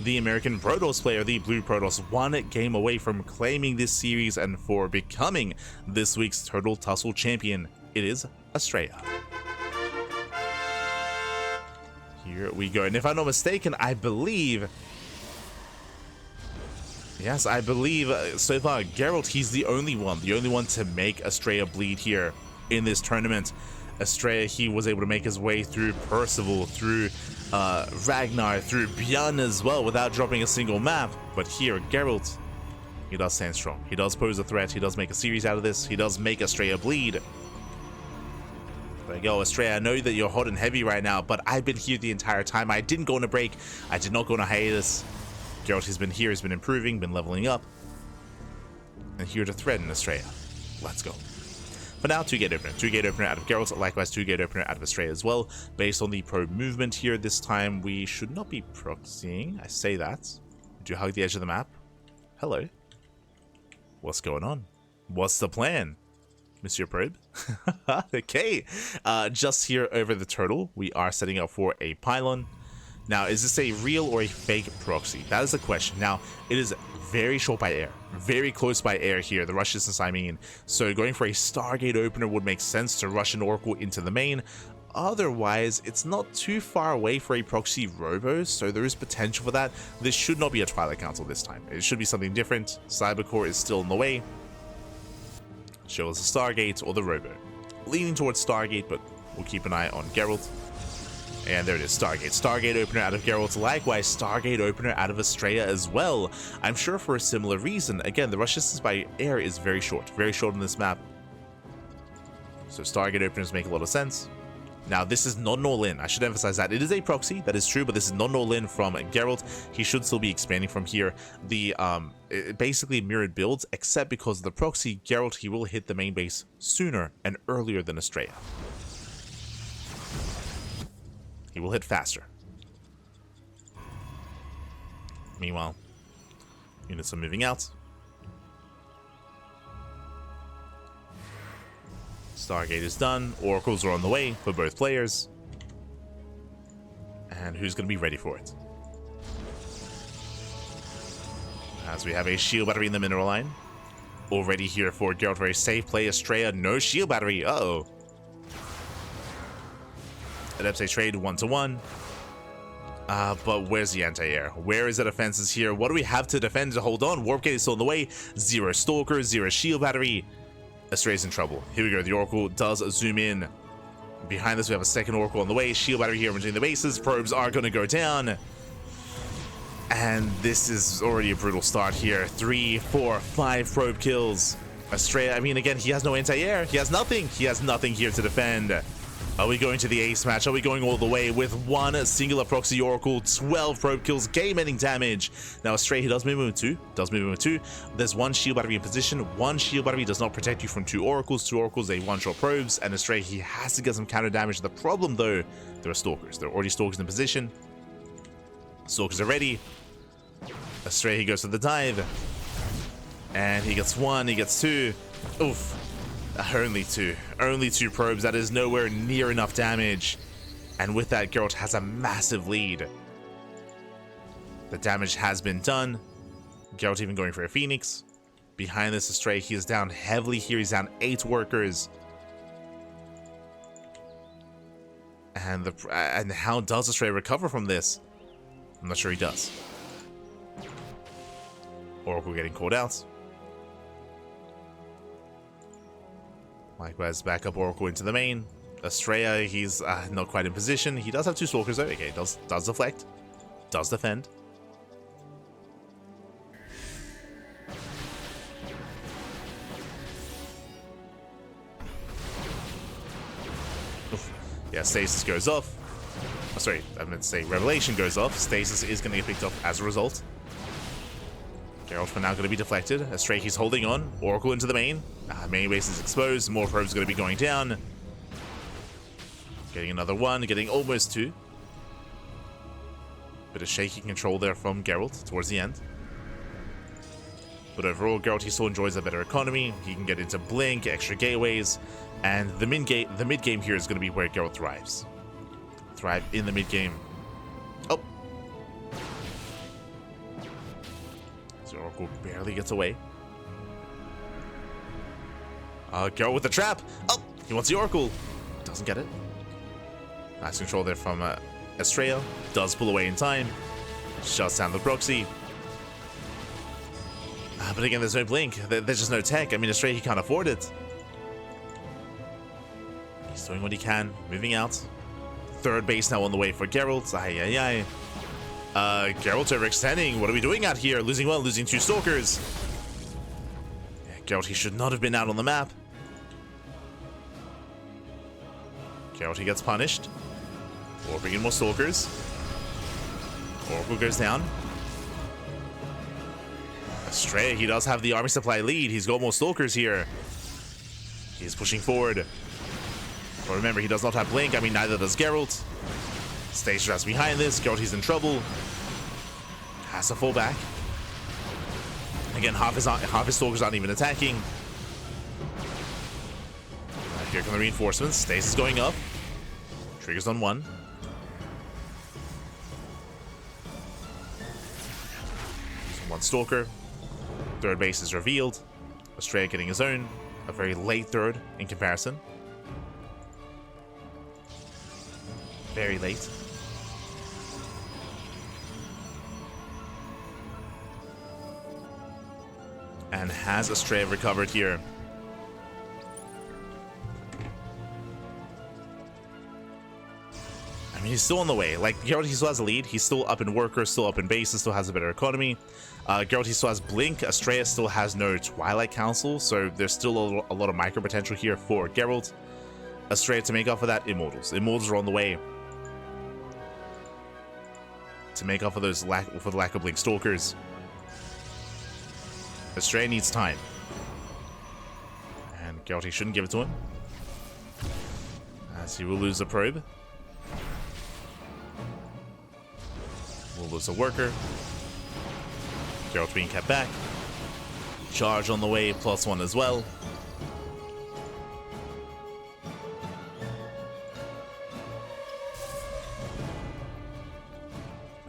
the American Protoss player, the Blue Protoss, 1 game away from claiming this series and for becoming this week's Turtle Tussle champion. It is Astrea. Here we go, and if I'm not mistaken, I believe so far Gerald, he's the only one to make Astrea bleed here in this tournament. Astrea, he was able to make his way through Percival, through Ragnar, through Björn as well without dropping a single map. But here, Gerald, he does stand strong. He does pose a threat. He does make a series out of this. He does make Astrea bleed. There you go, Astrea, I know that you're hot and heavy right now, but I've been here the entire time. I didn't go on a break. I did not go on a hiatus. Gerald has been here, he's been improving, been leveling up. And here to threaten Astrea. Let's go. For now, 2-gate opener. 2-gate opener out of Gerald, likewise 2-gate opener out of Astrea as well. Based on the probe movement here this time, we should not be proxying. I say that. Do you hug the edge of the map? Hello. What's going on? What's the plan? Monsieur Probe. Okay, just here over the turtle, we are setting up for a pylon. Now, is this a real or a fake proxy? That is the question. Now, it is very short by air, very close by air here, the rush distance I mean. So going for a Stargate opener would make sense to rush an Oracle into the main. Otherwise, it's not too far away for a proxy robo, so there is potential for that. This should not be a Twilight Council this time. It should be something different. Cybercore is still in the way. Show us the Stargate or the Robo. Leaning towards Stargate, but we'll keep an eye on Gerald. And there it is, Stargate. Stargate opener out of Gerald. Likewise, Stargate opener out of Astrea as well. I'm sure for a similar reason. Again, the rush distance by air is very short on this map. So Stargate openers make a lot of sense. Now, this is not an all-in. I should emphasize that. It is a proxy, that is true, but this is not an all-in from Gerald. He should still be expanding from here. The basically mirrored builds, except because of the proxy, Gerald, he will hit the main base sooner and earlier than Astrea. He will hit faster. Meanwhile, units are moving out. Stargate is done. Oracles are on the way for both players. And who's going to be ready for it? As we have a shield battery in the mineral line. Already here for Gerald. Very safe play. Astrea, no shield battery. Uh-oh. Adepts a trade 1-to-1. But where's the anti-air? Where is the defenses here? What do we have to defend to hold on? Warp gate is still in the way. 0 Stalker, 0 shield battery. Astrea's in trouble. Here we go. The Oracle does zoom in. Behind this, we have a second Oracle on the way. Shield battery here between the bases. Probes are going to go down. And this is already a brutal start here. 3, 4, 5 probe kills. Astrea, I mean, again, he has no anti-air. He has nothing. He has nothing here to defend. Are we going to the ace match? Are we going all the way with 1 singular proxy Oracle, 12 probe kills, game-ending damage? Now, Astrea, he does move in with 2. There's 1 shield battery in position. 1 shield battery does not protect you from 2 Oracles. 2 Oracles, they one-shot probes. And Astrea, he has to get some counter damage. The problem, though, there are Stalkers. There are already Stalkers in position. Stalkers are ready. Astrea, he goes for the dive. And he gets one, he gets two. Oof. Only two. Only two probes. That is nowhere near enough damage. And with that, Gerald has a massive lead. The damage has been done. Gerald even going for a Phoenix. Behind this, Astrea, he is down heavily here. He's down 8 workers. And how does Astrea recover from this? I'm not sure he does. Oracle getting called out. Likewise, back up Oracle into the main. Astrea, he's not quite in position. He does have 2 Stalkers though. Okay, does deflect. Does defend. Oof. Yeah, Stasis goes off. Oh, sorry, I meant to say Revelation goes off. Stasis is going to get picked up as a result. Gerald for now going to be deflected. Astrea, he's holding on. Oracle into the main. Main base is exposed. More probes going to be going down. Getting another one. Getting almost 2. Bit of shaky control there from Gerald towards the end. But overall, Gerald, he still enjoys a better economy. He can get into Blink, extra gateways. And the mid-game here is going to be where Gerald thrives. Thrive in the mid-game. Oh. Oracle barely gets away. Gerald with the trap. Oh, he wants the Oracle. Doesn't get it. Nice control there from Astrea. Does pull away in time. Shuts down the proxy. But again, there's no blink. There's just no tech. I mean, Astrea, he can't afford it. He's doing what he can. Moving out. 3rd base now on the way for Gerald. Ay. Gerald's overextending. What are we doing out here? Losing 1, losing 2 Stalkers. Yeah, Gerald, he should not have been out on the map. Gerald, he gets punished. Or bring in more Stalkers. Oracle goes down. Astrea, he does have the army supply lead. He's got more Stalkers here. He's pushing forward. But remember, he does not have Blink. I mean, neither does Gerald. Stays just behind this. Gerald, he's in trouble. Has to fall back. Again, half his Stalkers aren't even attacking. Here come the reinforcements. Stasis going up. Triggers on 1. One Stalker. 3rd base is revealed. Astrea getting his own. A very late 3rd in comparison. Very late. And has Astrea recovered here? I mean, he's still on the way. Like, Gerald, he still has a lead. He's still up in workers, still up in bases, still has a better economy. Gerald, he still has Blink. Astrea still has no Twilight Council, so there's still a lot of micro potential here for Gerald. Astrea, to make up for that, Immortals. Immortals are on the way to make up for those for the lack of Blink Stalkers. Astrea needs time. And Gerald, he shouldn't give it to him, as he will lose a probe. We'll lose a worker. Gerald being kept back. Charge on the way, +1 as well.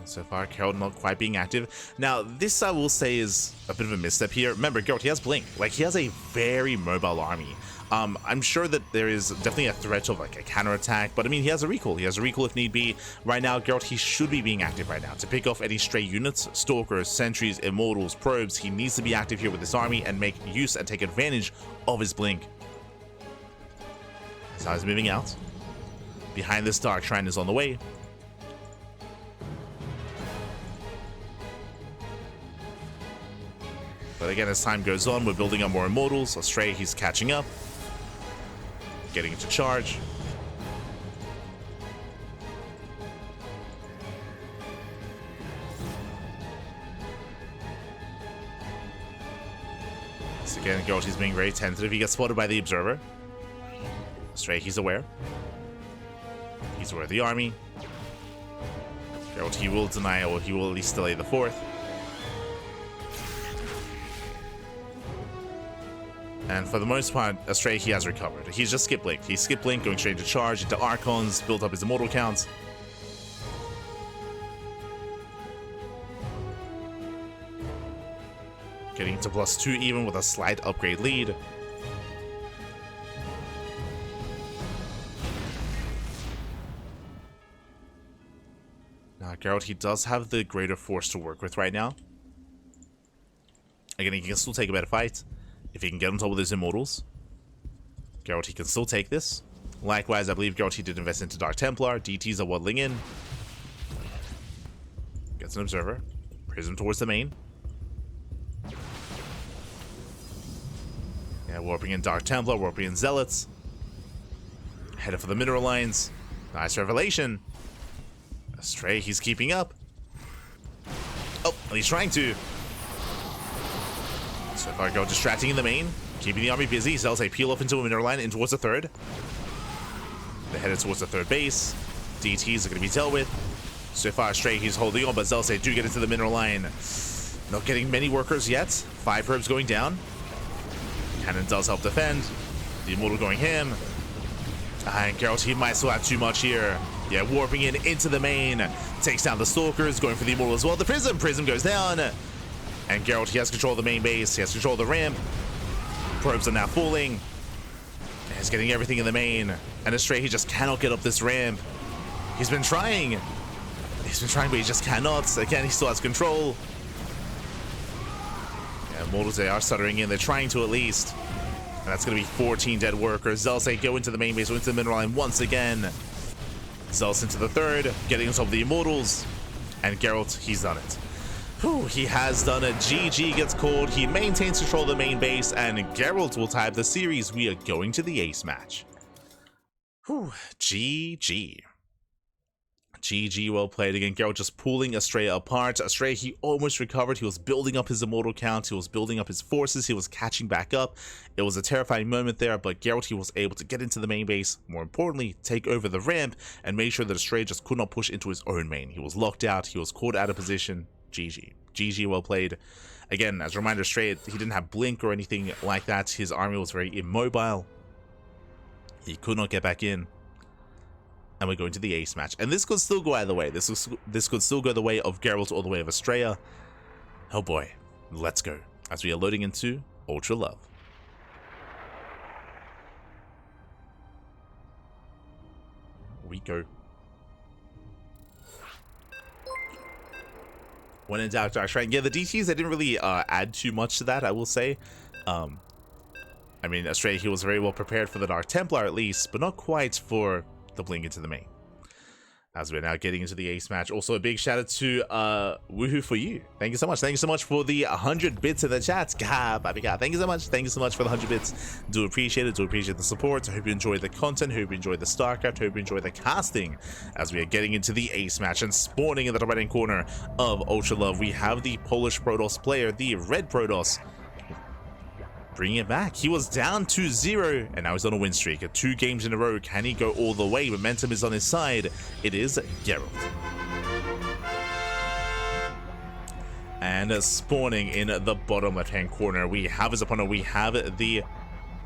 So far, Gerald not quite being active. Now, this I will say is a bit of a misstep here. Remember, Gerald, he has Blink. Like, he has a very mobile army. I'm sure that there is definitely a threat of like a counterattack, but I mean, he has a recall. He has a recall if need be. Right now, Gerald, he should be being active right now to pick off any stray units, Stalkers, Sentries, Immortals, Probes. He needs to be active here with this army and make use and take advantage of his Blink. So he's moving out. Behind this, Dark Shrine is on the way. But again, as time goes on, we're building up more Immortals. Astrea, he's catching up. Getting into charge. So again, Gerald, he's being very tentative. He gets spotted by the Observer. Astrea, he's aware. He's aware of the army. Gerald, he will deny, or he will at least delay the fourth. And for the most part, Astrea, he has recovered. He's just skip Blink. He skipped Blink, going straight into charge, into Archons, built up his immortal counts. Getting to +2 even with a slight upgrade lead. Now, Gerald, he does have the greater force to work with right now. Again, he can still take a better fight. If he can get on top of those immortals, Gerald, he can still take this. Likewise, I believe Gerald, he did invest into Dark Templar. DTs are waddling in. Gets an Observer. Prism towards the main. Yeah, warping in Dark Templar, warping in Zealots. Headed for the mineral lines. Nice revelation. Astrea, he's keeping up. Oh, he's trying to. So far, go distracting in the main, keeping the army busy. Zells a peel off into a mineral line, in towards the third. They're headed towards the third base. DTs are going to be dealt with. So far, Astrea, he's holding on, but Zells do get into the mineral line. Not getting many workers yet. 5 herbs going down. Cannon does help defend. The immortal going ham. And Gerald, he might still have too much here. Yeah, warping in into the main. Takes down the stalkers, going for the immortal as well. The prism goes down. And Gerald, he has control of the main base. He has control of the ramp. Probes are now falling. And he's getting everything in the main. And Astrea, he just cannot get up this ramp. He's been trying. But he just cannot. Again, he still has control. Yeah, Immortals, they are stuttering in. They're trying to at least. And that's going to be 14 dead workers. Zells go into the main base, go into the mineral line once again. Zells into the third, getting on top of the Immortals. And Gerald, he's done it. Whew, he has done it. GG gets called. He maintains control of the main base, and Gerald will tie up the series. We are going to the ace match. Whew, GG. GG, well played again. Gerald just pulling Astrea apart. Astrea, he almost recovered. He was building up his immortal count. He was building up his forces. He was catching back up. It was a terrifying moment there, but Gerald, he was able to get into the main base. More importantly, take over the ramp and make sure that Astrea just could not push into his own main. He was locked out. He was caught out of position. GG. GG, well played. Again, as a reminder, Astrea, he didn't have blink or anything like that. His army was very immobile. He could not get back in. And we're going to the ace match. And this could still go either way. This could still go the way of Gerald or the way of Astrea. Oh boy. Let's go. As we are loading into Ultra Love. We go. When in doubt, Dark Shrine. Yeah, the DTs, they didn't really add too much to that, I will say. I mean, Astrea, he was very well prepared for the Dark Templar at least, but not quite for the blink into the main. As we're now getting into the ace match. Also, a big shout out to Woohoo for you. Thank you so much. Thank you so much for the 100 bits in the chat. God, baby God. Thank you so much. Thank you so much for the 100 bits. Do appreciate it. Do appreciate the support. I hope you enjoyed the content. Hope you enjoyed the StarCraft. Hope you enjoyed the casting. As we are getting into the ace match and spawning in the right hand corner of Ultra Love, we have the Polish Protoss player, the Red Protoss, bringing it back. He was down 2-0 and now he's on a win streak. 2 games in a row. Can he go all the way? Momentum is on his side. It is Gerald. And spawning in the bottom left hand corner, we have his opponent. We have the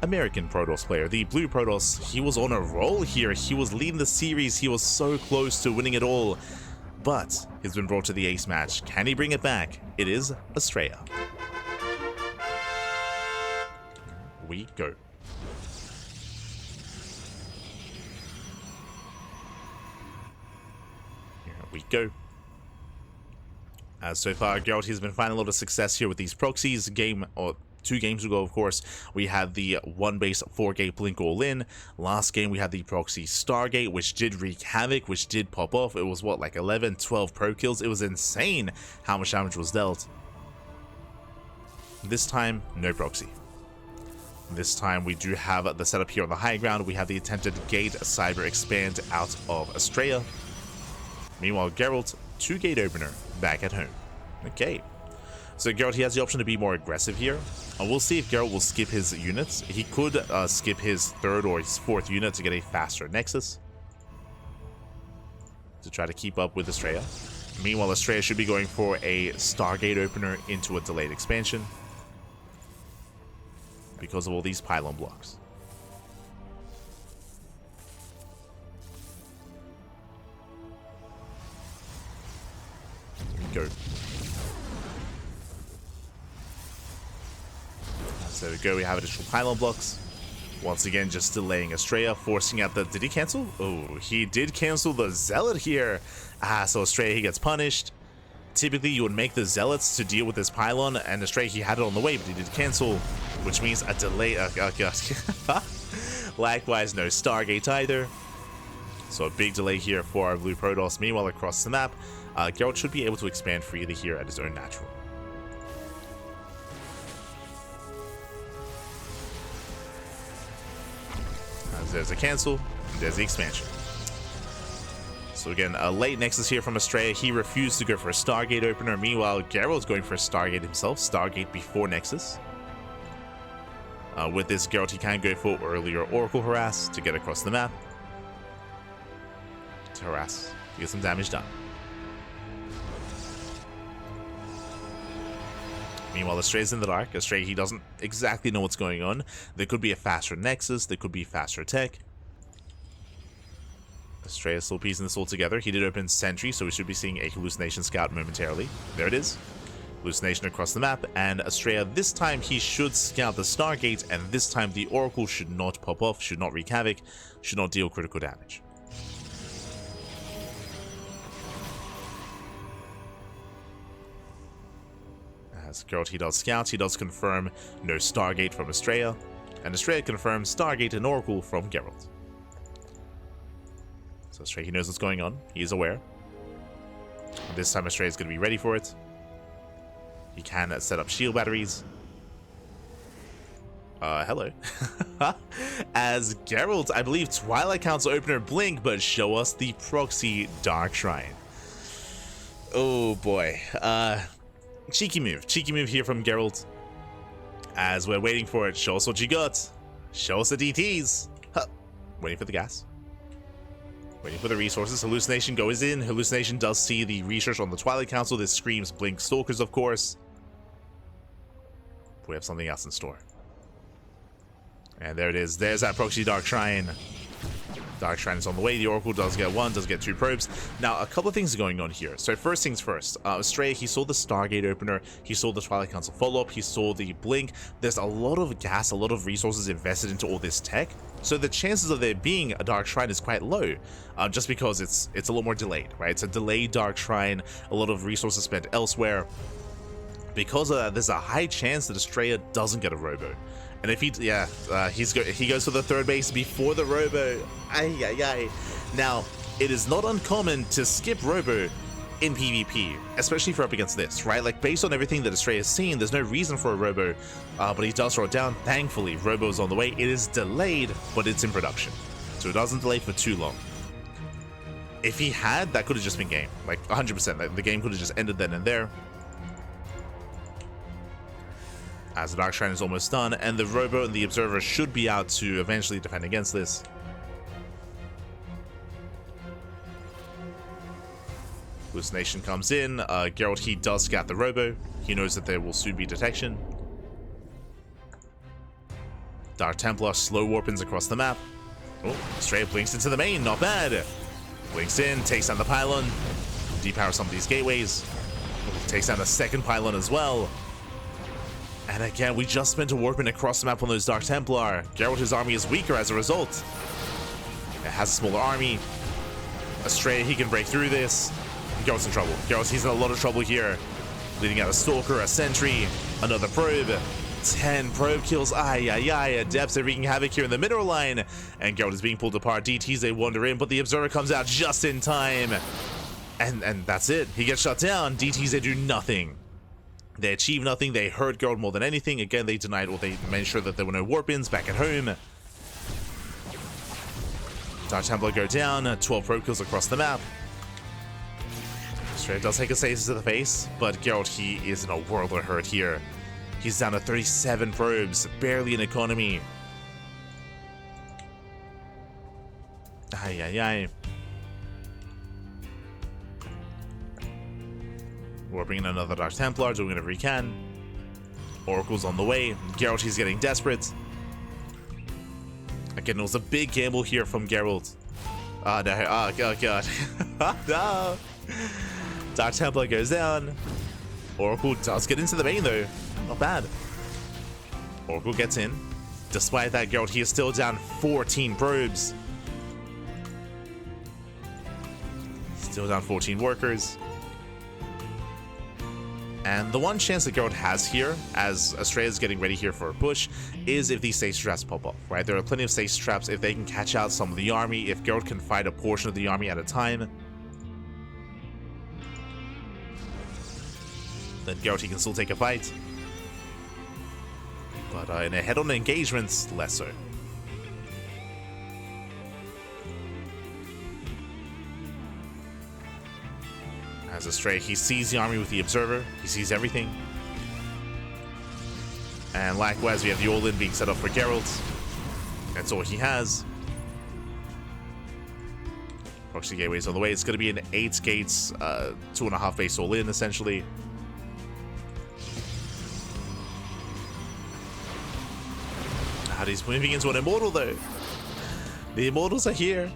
American Protoss player, the Blue Protoss. He was on a roll here. He was leading the series. He was so close to winning it all, but he's been brought to the ace match. Can he bring it back? It is Astrea. We go. Here we go. As so far, Gerald has been finding a lot of success here with these proxies. 2 games ago, of course, we had the 1 base 4 gate blink all in. Last game we had the proxy Stargate, which did wreak havoc, which did pop off. It was what, like 11, 12 pro kills. It was insane how much damage was dealt. This time, no proxy. This time we do have the setup here on the high ground. We have the attempted gate cyber expand out of Astrea. Meanwhile, Gerald, 2 gate opener back at home. Okay. So Gerald, he has the option to be more aggressive here. We'll see if Gerald will skip his units. He could skip his 3rd or his 4th unit to get a faster Nexus, to try to keep up with Astrea. Meanwhile, Astrea should be going for a Stargate opener into a delayed expansion because of all these pylon blocks. Go. So there we go, we have additional pylon blocks. Once again, just delaying Astrea, forcing out the... Did he cancel? Oh, he did cancel the Zealot here. So Astrea, he gets punished. Typically, you would make the Zealots to deal with this pylon, and Astrea, he had it on the way, but he did cancel, which means a delay... Likewise, no Stargate either. So a big delay here for our blue Protoss. Meanwhile, across the map, Gerald should be able to expand freely here at his own natural. There's a cancel, there's the expansion. So again, a late Nexus here from Astrea. He refused to go for a Stargate opener. Meanwhile, Gerald's going for a Stargate himself. Stargate before Nexus. With this, Gerald, he can go for earlier Oracle Harass to get across the map. To harass, to get some damage done. Meanwhile, Astrea's in the dark. Astrea, he doesn't exactly know what's going on. There could be a faster Nexus. There could be faster tech. Astrea still piecing this all together. He did open Sentry, so we should be seeing a Hallucination Scout momentarily. There it is. Hallucination across the map. And Astrea, this time he should scout the Stargate, and this time the Oracle should not pop off, should not wreak havoc, should not deal critical damage. As Gerald, he does scout, he does confirm no Stargate from Astrea, and Astrea confirms Stargate and Oracle from Gerald. So Astrea, he knows what's going on, he is aware. And this time Astrea is going to be ready for it. He can set up shield batteries. Hello. As Gerald, I believe Twilight Council opener blink, but show us the proxy Dark Shrine. Oh boy. Cheeky move here from Gerald. As we're waiting for it, show us what you got. Show us the DTs. Huh. Waiting for the gas. Waiting for the resources. Hallucination goes in. Hallucination does see the research on the Twilight Council. This screams Blink Stalkers, of course. We have something else in store. And there it is. There's that proxy Dark Shrine. Dark Shrine is on the way. The Oracle does get one, does get 2 probes. Now, a couple of things are going on here. So first things first, Astrea, he saw the Stargate opener, he saw the Twilight Council follow-up, he saw the Blink. There's a lot of gas, a lot of resources invested into all this tech. So the chances of there being a Dark Shrine is quite low, just because it's a lot more delayed, right? It's a delayed Dark Shrine, a lot of resources spent elsewhere. Because of that, there's a high chance that Astrea doesn't get a Robo. And if he goes for the third base before the Robo. Now, it is not uncommon to skip Robo in PvP, especially if you're up against this, right? Like, based on everything that Astrea has seen, there's no reason for a Robo, but he does throw it down. Thankfully, Robo's on the way. It is delayed, but it's in production, so it doesn't delay for too long. If he had, that could have just been game, like 100%. The game could have just ended then and there. As the Dark Shrine is almost done, and the Robo and the Observer should be out to eventually defend against this. Hallucination comes in. Gerald, he does scout the Robo. He knows that there will soon be detection. Dark Templar slow warpens across the map. Oh, Astrea blinks into the main, not bad. Blinks in, takes down the pylon, depowers some of these gateways. Takes down the second pylon as well. And again, we just spent a warping across the map on those Dark Templar. Gerald, his army is weaker as a result. It has a smaller army. Astrea, he can break through this. Gerald's in trouble. Gerald, he's in a lot of trouble here. Leading out a Stalker, a Sentry, another probe. 10 probe kills. Adepts are wreaking havoc here in the mineral line. And Gerald is being pulled apart. DTs, they wander in, but the Observer comes out just in time. And that's it. He gets shut down. DTs, they do nothing. They achieve nothing. They hurt Gerald more than anything. Again, they denied, or they made sure that there were no warp-ins back at home. Dark Templar go down. 12 probe kills across the map. Astrea does take a stasis to the face, but Gerald, he is in a world of hurt here. He's down to 37 probes, barely an economy. We're bringing another Dark Templar, doing whatever we can. Oracle's on the way. Gerald, he's getting desperate. Again, it was a big gamble here from Gerald. Oh, no. Oh, God. No. Dark Templar goes down. Oracle does get into the main, though. Not bad. Oracle gets in. Despite that, Gerald, he is still down 14 probes. Still down 14 workers. And the one chance that Gerald has here, as Astrea is getting ready here for a push, is if these stage traps pop up, right? There are plenty of stage traps if they can catch out some of the army, if Gerald can fight a portion of the army at a time. Then Gerald, he can still take a fight. But in a head-on engagement, less so. As Astrea, he sees the army with the Observer. He sees everything. And likewise, we have the all-in being set up for Gerald. That's all he has. Proxy gateways on the way. It's going to be an 8 gates, 2.5 base all-in, essentially. He's moving into an Immortal, though. The Immortals are here.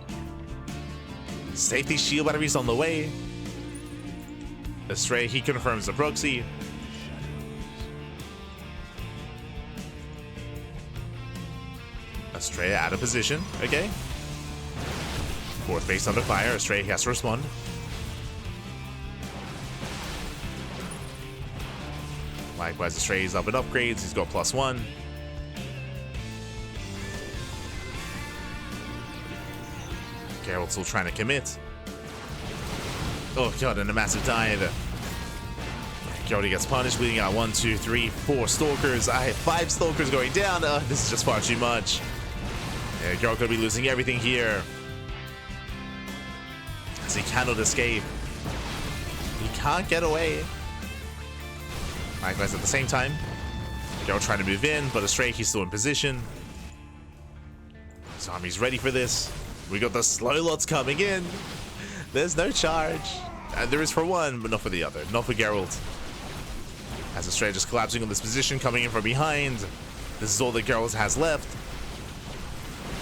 Safety shield batteries on the way. Astrea, he confirms the proxy. Astrea out of position. Okay. 4th base under fire. Astrea, he has to respond. Likewise, Astrea's up in upgrades. He's got +1. Gerald's still trying to commit. Oh god, and a massive dive. Gerald gets punished, bleeding out 1, 2, 3, 4 Stalkers. I have 5 Stalkers going down. This is just far too much. Yeah, Gerald could be losing everything here. As he cannot escape. He can't get away. Likewise, at the same time, Gerald trying to move in, but Astrea, he's still in position. His army's ready for this. We got the slow lots coming in. There's no charge. And there is for one, but not for the other. Not for Gerald. As Astrea just collapsing on this position, coming in from behind. This is all that Gerald has left.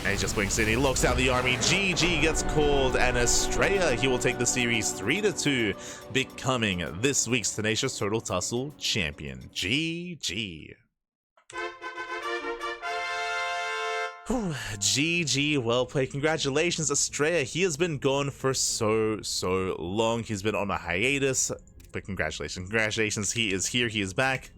And he just blinks in. He locks down the army. GG gets called. And Astrea, he will take the series 3-2, becoming this week's Tenacious Turtle Tussle champion. GG. Whew, GG, well played. Congratulations, Astrea. He has been gone for so long. He's been on a hiatus, but congratulations. He is here. He is back.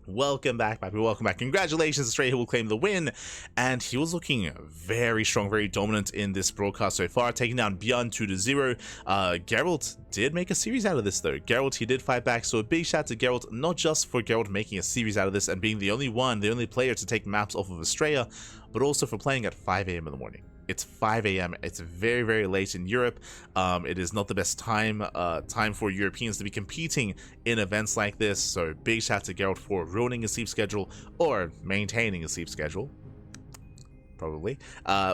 Welcome back, Pappy. Welcome back. Congratulations, Astrea, who will claim the win. And he was looking very strong, very dominant in this broadcast so far, taking down Beyond 2-0. Gerald did make a series out of this, though. Gerald, he did fight back, so a big shout to Gerald, not just for Gerald making a series out of this and being the only player to take maps off of Astrea, but also for playing at 5 a.m. in the morning. It's 5 a.m. It's very late in Europe. It is not the best time for Europeans to be competing in events like this. So big shout to Gerald for ruining his sleep schedule or maintaining a sleep schedule. Probably.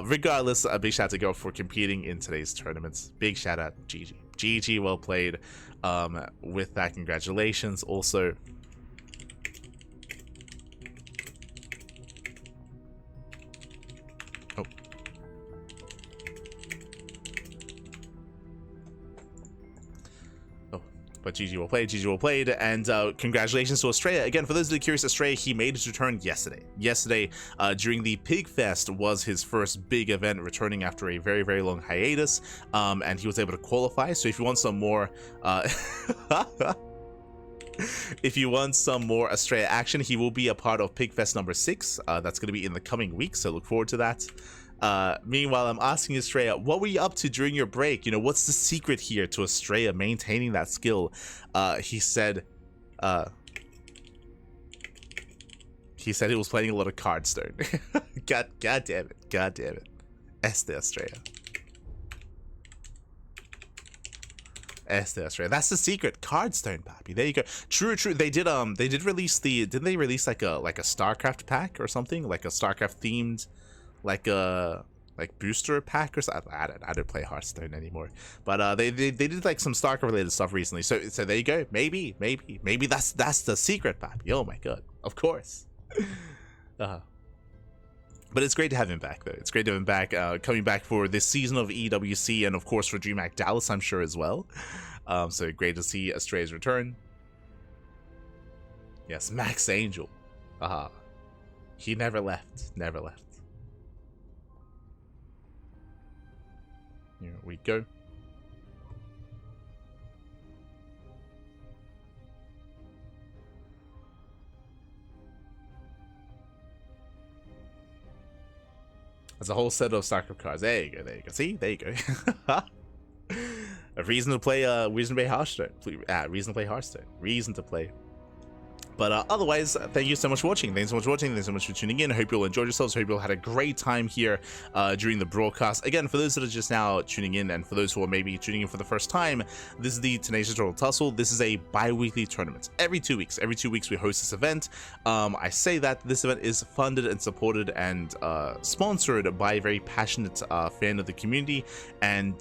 Regardless, a big shout to Gerald for competing in today's tournaments. Big shout out, GG. GG, well played. With that, congratulations. Also, but GG well played, and congratulations to Astrea. Again, for those that are curious, Astrea, he made his return yesterday. During the Pig Fest was his first big event, returning after a very long hiatus, and he was able to qualify. So if you want some more if you want some more Astrea action, he will be a part of Pig Fest number 6. That's going to be in the coming weeks, so look forward to that. Meanwhile, I'm asking Astrea, what were you up to during your break? You know, what's the secret here to Astrea maintaining that skill? He said he was playing a lot of Cardstone. God damn it. Astrea. Astrea. That's the secret. Cardstone, Pappy. There you go. True. They did release didn't they release like a StarCraft pack or something? Like a StarCraft themed, like a like booster pack or something. I don't play Hearthstone anymore, but they did like some StarCraft related stuff recently. So there you go. Maybe that's the secret, Pappy. Oh my god, of course. But it's great to have him back, though. It's great to have him back, coming back for this season of EWC, and of course for DreamHack Dallas, I'm sure as well. So great to see Astrea's return. Yes, Max Angel. He never left. Never left. Here we go. There's a whole set of StarCraft cards. There you go. There you go. See, there you go. A reason to play. Reason to play Hearthstone. Reason to play Hearthstone. Reason to play. But otherwise, thank you so much for watching. Thanks so much for watching. Thanks so much for tuning in. Hope you all enjoyed yourselves. Hope you all had a great time here during the broadcast. Again, for those that are just now tuning in, and for those who are maybe tuning in for the first time, this is the Tenacious Turtle Tussle. This is a bi-weekly tournament. Every 2 weeks. Every 2 weeks we host this event. I say that this event is funded and supported and sponsored by a very passionate fan of the community. And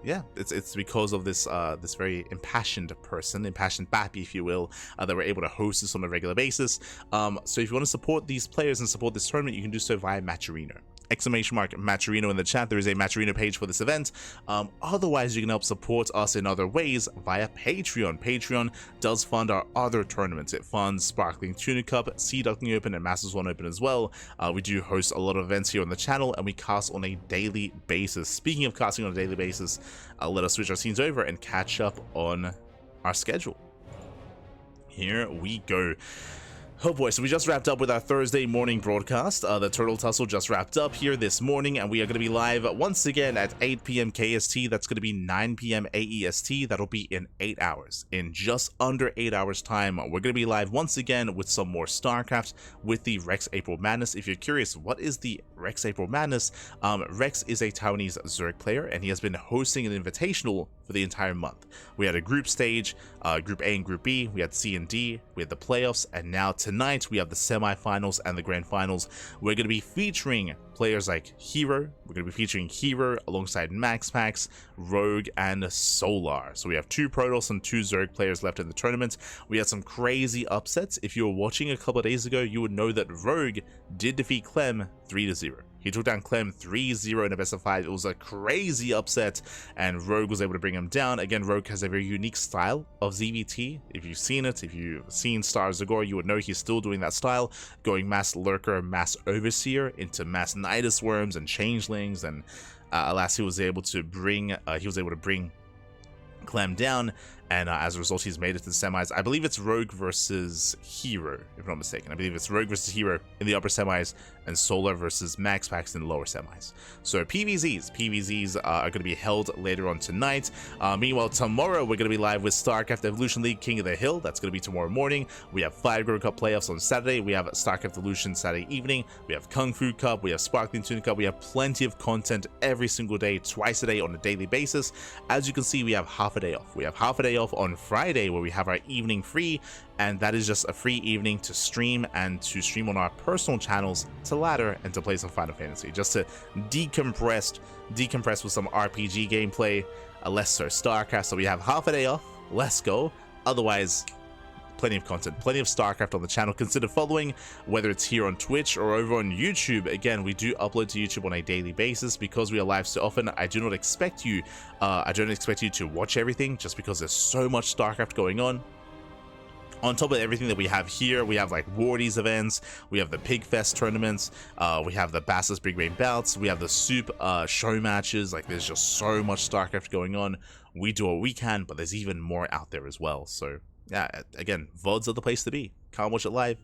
yeah, it's because of this this very impassioned person, impassioned Bappy, if you will, that we're able to host this on a regular basis. So if you want to support these players and support this tournament, you can do so via Matcherino. !Matcherino in the chat. There is a Matcherino page for this event. Otherwise, you can help support us in other ways via Patreon. Patreon does fund our other tournaments. It funds Sparkling Tuna Cup, Sea Duckling Open, and Masters 1 Open as well. We do host a lot of events here on the channel, and we cast on a daily basis. Speaking of casting on a daily basis, let us switch our scenes over and catch up on our schedule. Here we go. Oh boy, so we just wrapped up with our Thursday morning broadcast. The Turtle Tussle just wrapped up here this morning, and we are going to be live once again at 8 p.m. KST. That's going to be 9 p.m. AEST. That'll be in 8 hours. In just under 8 hours time, we're going to be live once again with some more StarCraft with the Rex April Madness. If you're curious, what is the Rex April Madness? Rex is a Taiwanese Zerg player, and he has been hosting an invitational for the entire month. We had a group stage, Group A and Group B, we had C and D, we had the playoffs, and now tonight we have the semifinals and the grand finals. We're going to be featuring players like Hero. We're going to be featuring Hero alongside MaxPax, Rogue, and Solar. So we have 2 Protoss and 2 Zerg players left in the tournament. We had some crazy upsets. If you were watching a couple of days ago, you would know that Rogue did defeat Clem 3-0. He took down Clem 3-0 in a best of 5. It was a crazy upset, and Rogue was able to bring him down. Again, Rogue has a very unique style of ZVT. If you've seen it, if you've seen Star Zagor, you would know he's still doing that style, going Mass Lurker, Mass Overseer into Mass Nidus Worms and Changelings, and alas, he was able to bring Clem down, and as a result, he's made it to the semis. I believe it's Rogue versus Hero, if I'm not mistaken. I believe it's Rogue versus Hero in the upper semis, and Solar versus MaxPax in the lower semis. So PVZs are going to be held later on tonight. Meanwhile, tomorrow we're going to be live with StarCraft Evolution League King of the Hill. That's going to be tomorrow morning. We have 5 Grow Cup playoffs on Saturday. We have StarCraft Evolution Saturday evening. We have Kung Fu Cup. We have Sparkling Tuna Cup. We have plenty of content every single day, twice a day on a daily basis. As you can see, we have half a day off. We have half a day off on Friday where we have our evening free, and that is just a free evening to stream, and to stream on our personal channels, to ladder, and to play some Final Fantasy, just to decompress with some RPG gameplay, less so StarCraft. So we have half a day off. Let's go. Otherwise, plenty of content, plenty of StarCraft on the channel. Consider following, whether it's here on Twitch or over on YouTube. Again, we do upload to YouTube on a daily basis because we are live so often. I don't expect you to watch everything, just because there's so much StarCraft going on. On top of everything that we have here, we have like Wardies events, we have the Pigfest tournaments, we have the Bassus Big Brain Bouts, we have the Soup show matches. Like, there's just so much StarCraft going on. We do what we can, but there's even more out there as well. So yeah, again, VODs are the place to be. Can't watch it live?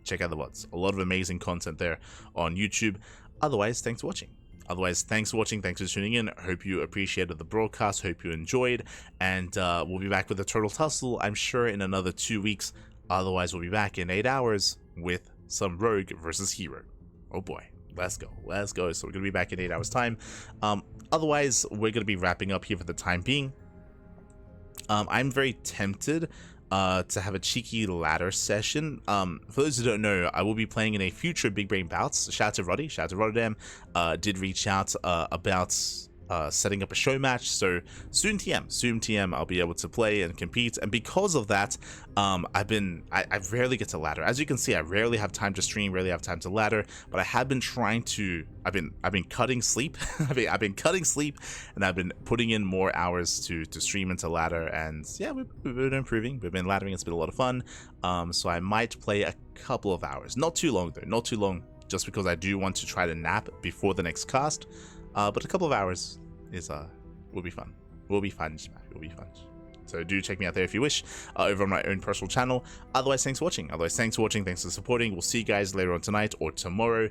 Check out the VODs. A lot of amazing content there on YouTube. Otherwise, thanks for watching. Thanks for tuning in. Hope you appreciated the broadcast. Hope you enjoyed. And we'll be back with the Turtle Tussle, I'm sure, in another 2 weeks. Otherwise, we'll be back in 8 hours with some Rogue versus Hero. Oh boy. Let's go. Let's go. So we're going to be back in 8 hours time. Otherwise, we're going to be wrapping up here for the time being. I'm very tempted to have a cheeky ladder session. For those who don't know, I will be playing in a future Big Brain Bouts. Shout out to Roddy, shout out to Rotterdam. Did reach out about setting up a show match, so soon TM I'll be able to play and compete. And because of that, I rarely get to ladder. As you can see, I rarely have time to stream, rarely have time to ladder, but I have been trying to, I've been cutting sleep. I've been cutting sleep, and I've been putting in more hours to stream into ladder. And yeah, we've been improving, we've been laddering, it's been a lot of fun. So I might play a couple of hours, not too long though, not too long, just because I do want to try to nap before the next cast. But a couple of hours is will be fun. Will be fun. So do check me out there if you wish, over on my own personal channel. Otherwise, thanks for watching. Thanks for supporting. We'll see you guys later on tonight or tomorrow.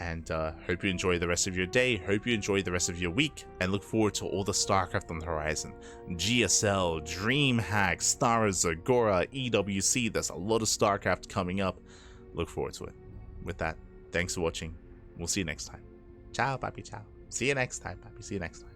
And hope you enjoy the rest of your day. Hope you enjoy the rest of your week. And look forward to all the StarCraft on the horizon. GSL, DreamHack, Star Zagora, EWC. There's a lot of StarCraft coming up. Look forward to it. With that, thanks for watching. We'll see you next time. Ciao, papi, ciao. See you next time, papi. See you next time.